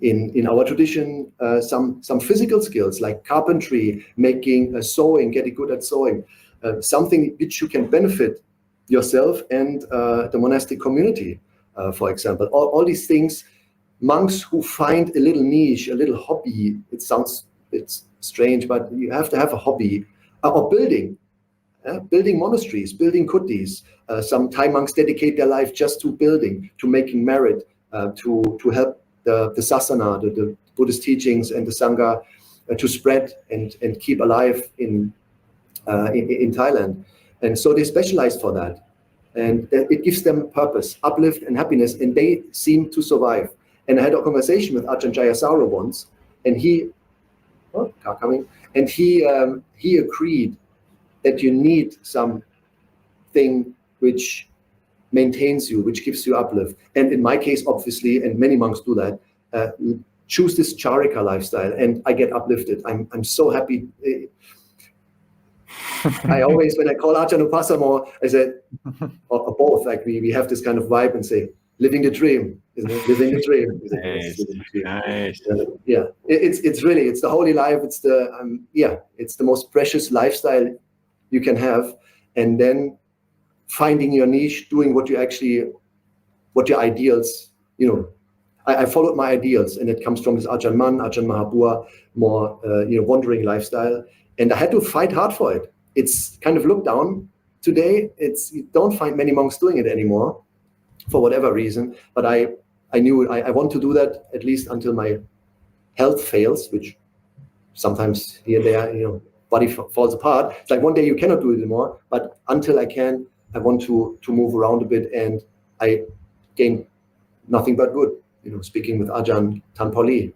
In our tradition, some physical skills like carpentry, making, sewing, getting good at sewing. Something which you can benefit yourself and the monastic community, for example. All these things, monks who find a little niche, a little hobby, it's strange, but you have to have a hobby, or building monasteries, building kuttis. Some Thai monks dedicate their life just to building, to making merit, to help the sasana, the Buddhist teachings and the sangha to spread and keep alive in Thailand. And so they specialize for that. And it gives them purpose, uplift and happiness, and they seem to survive. And I had a conversation with Ajahn Jayasaro once, and he agreed that you need something which maintains you, which gives you uplift. And in my case, obviously, and many monks do that, choose this charika lifestyle, and I get uplifted. I'm so happy. I always, when I call Ajahn Upasamo, I said, or both, like we have this kind of vibe and say, living the dream, isn't it? Living the dream. Nice. Yeah, it's really, it's the holy life. It's it's the most precious lifestyle you can have. And then finding your niche, doing what your ideals, I followed my ideals, and it comes from this Ajahn Man, Ajahn Mahabua, more, wandering lifestyle. And I had to fight hard for it. It's kind of looked down today. You don't find many monks doing it anymore for whatever reason. But I knew I want to do that at least until my health fails, which sometimes here and there, body falls apart. It's like one day you cannot do it anymore. But until I can, I want to move around a bit, and I gain nothing but good. Speaking with Ajahn Tanpoli.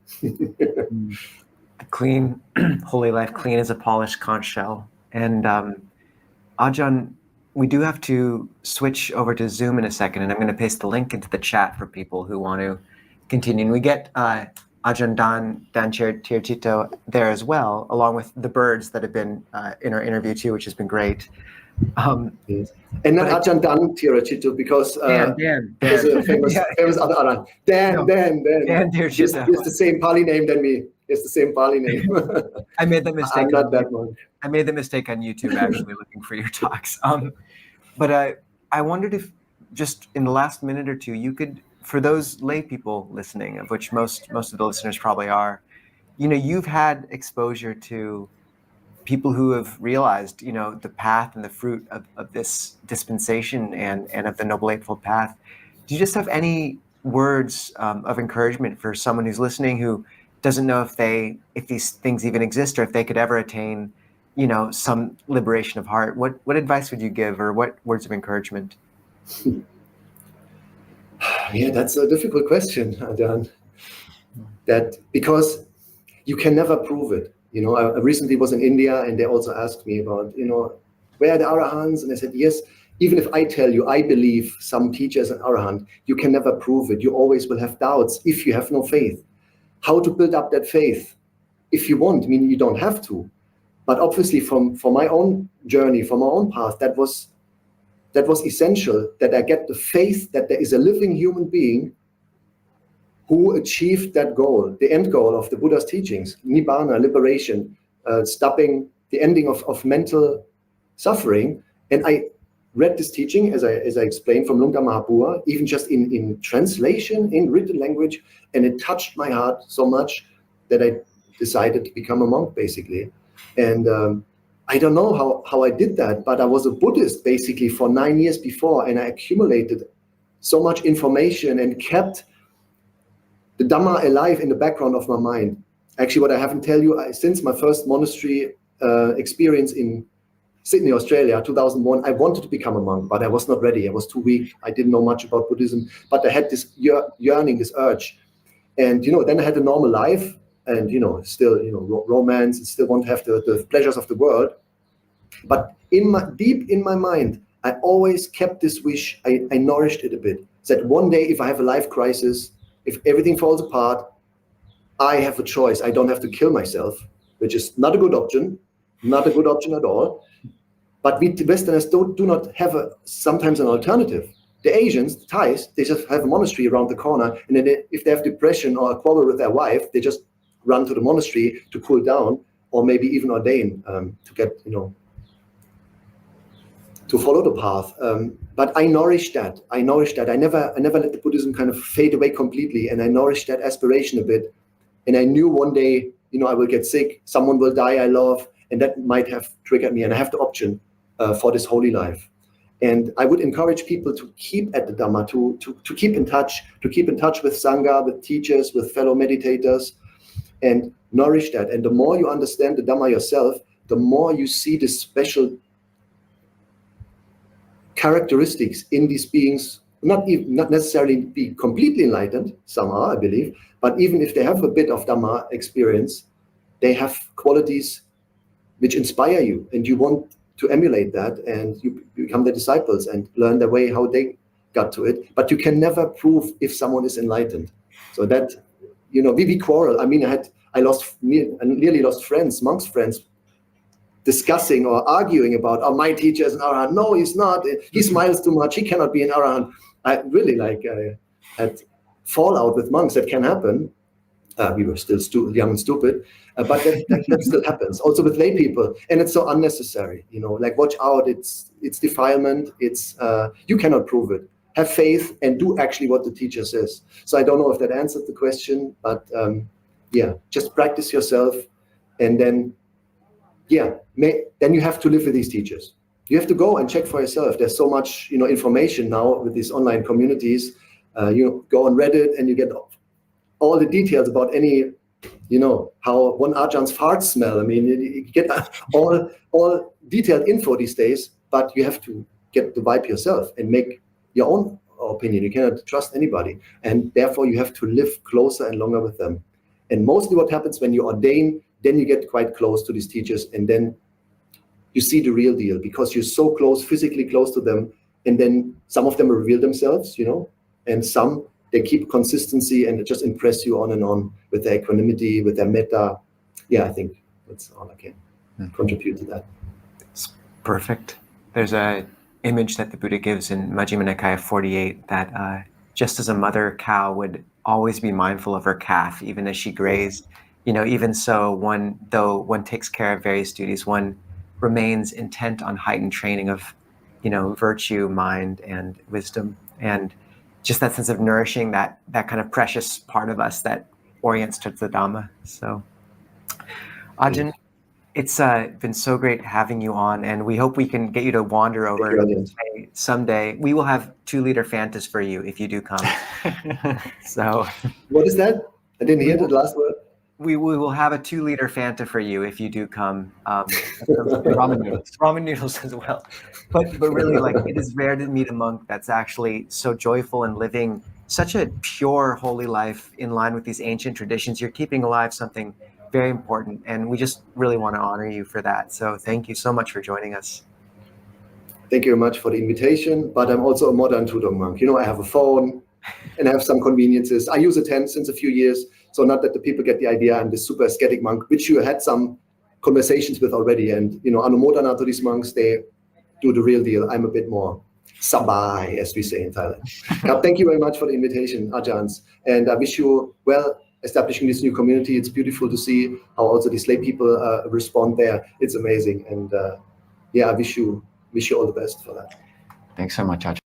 Clean, holy life, clean as a polished conch shell. And Ajahn, we do have to switch over to Zoom in a second, and I'm going to paste the link into the chat for people who want to continue. And we get Ajahn Dan Thiracitto there as well, along with the birds that have been in our interview too, which has been great. Yes. And not Ajahn Dan Thiracitto, because Dan. There's a famous other Ajahn. Dan Thiracitto. It's the same Pali name than me. It's the same Pali name. I made the mistake. I'm not that one. I made the mistake on YouTube actually looking for your talks. But I wondered if just in the last minute or two, you could, for those lay people listening, of which most of the listeners probably are, you've had exposure to people who have realized, the path and the fruit of this dispensation and of the Noble Eightfold Path. Do you just have any words of encouragement for someone who's listening who doesn't know if these things even exist, or if they could ever attain, some liberation of heart? What advice would you give, or what words of encouragement? Yeah, that's a difficult question, Ajahn. That because you can never prove it. I recently was in India, and they also asked me about, where are the Arahants? And I said, yes, even if I tell you I believe some teacher is an Arahant, you can never prove it. You always will have doubts if you have no faith. How to build up that faith? If you want, you don't have to. But obviously for my own journey, for my own path, that was essential, that I get the faith that there is a living human being who achieved that goal, the end goal of the Buddha's teachings, nibbana, liberation, stopping the ending of mental suffering. And I read this teaching, as I explained, from Lungta Mahabua, even just in translation, in written language, and it touched my heart so much that I decided to become a monk, basically. And I don't know how I did that, but I was a Buddhist, basically, for 9 years before, and I accumulated so much information and kept the Dhamma alive in the background of my mind. Actually, what I haven't tell you, since my first monastery experience in Sydney, Australia, 2001, I wanted to become a monk, but I was not ready. I was too weak. I didn't know much about Buddhism, but I had this yearning, this urge. And, then I had a normal life and, still, romance, and still want to have the pleasures of the world. But deep in my mind, I always kept this wish. I nourished it a bit. That one day, if I have a life crisis, if everything falls apart, I have a choice. I don't have to kill myself, which is not a good option, not a good option at all. But we Westerners do not have sometimes an alternative. The Asians, the Thais, they just have a monastery around the corner, and then if they have depression or a quarrel with their wife, they just run to the monastery to cool down, or maybe even ordain to get, to follow the path. But I nourished that. I never let the Buddhism kind of fade away completely, and I nourished that aspiration a bit. And I knew one day, I will get sick, someone will die I love, and that might have triggered me, and I have the option for this holy life. And I would encourage people to keep at the Dhamma, to keep in touch with Sangha, with teachers, with fellow meditators, and nourish that. And the more you understand the Dhamma yourself, the more you see the special characteristics in these beings, not necessarily be completely enlightened, some are, I believe, but even if they have a bit of Dhamma experience, they have qualities which inspire you, and you want to emulate that, and you become the disciples and learn the way how they got to it. But you can never prove if someone is enlightened. So that, we quarrel. I mean, I nearly lost friends, monks friends, discussing or arguing about, my teacher is an arahant. No, he's not. He smiles too much. He cannot be an arahant. I really had fallout with monks. That can happen. We were still young and stupid, but that still happens. Also with lay people, and it's so unnecessary. Watch out. It's defilement. It's you cannot prove it. Have faith and do actually what the teacher says. So I don't know if that answered the question, but just practice yourself, and then then you have to live with these teachers. You have to go and check for yourself. There's so much information now with these online communities. Go on Reddit and you get all the details about any, how one Ajahns farts smell. I mean, you get all detailed info these days, but you have to get the vibe yourself and make your own opinion. You cannot trust anybody. And therefore you have to live closer and longer with them. And mostly what happens when you ordain, then you get quite close to these teachers, and then you see the real deal because you're so close, physically close to them. And then some of them reveal themselves, and some, they keep consistency and just impress you on and on with their equanimity, with their metta. I think that's all I can contribute to that. It's perfect. There's a image that the Buddha gives in Majjhima Nikaya 48 that just as a mother cow would always be mindful of her calf, even as she grazed, even so, though one takes care of various duties, one remains intent on heightened training of, virtue, mind, and wisdom. And just that sense of nourishing that kind of precious part of us that orients towards the Dhamma. So, Ajahn, it's been so great having you on, and we hope we can get you to wander over someday. We will have 2-liter Fantas for you if you do come. So, what is that? I didn't hear the last word. We will have a 2-liter Fanta for you if you do come. Ramen noodles as well. But really, it is rare to meet a monk that's actually so joyful and living such a pure, holy life in line with these ancient traditions. You're keeping alive something very important, and we just really want to honor you for that. So thank you so much for joining us. Thank you very much for the invitation, but I'm also a modern tudong monk. I have a phone and I have some conveniences. I use a tent since a few years, so not that the people get the idea I'm this super ascetic monk, which you had some conversations with already. And, anumodana to these monks, they do the real deal. I'm a bit more sabai, as we say in Thailand. Now, thank you very much for the invitation, Ajahns. And I wish you well establishing this new community. It's beautiful to see how also these lay people respond there. It's amazing. And I wish you all the best for that. Thanks so much, Ajahn.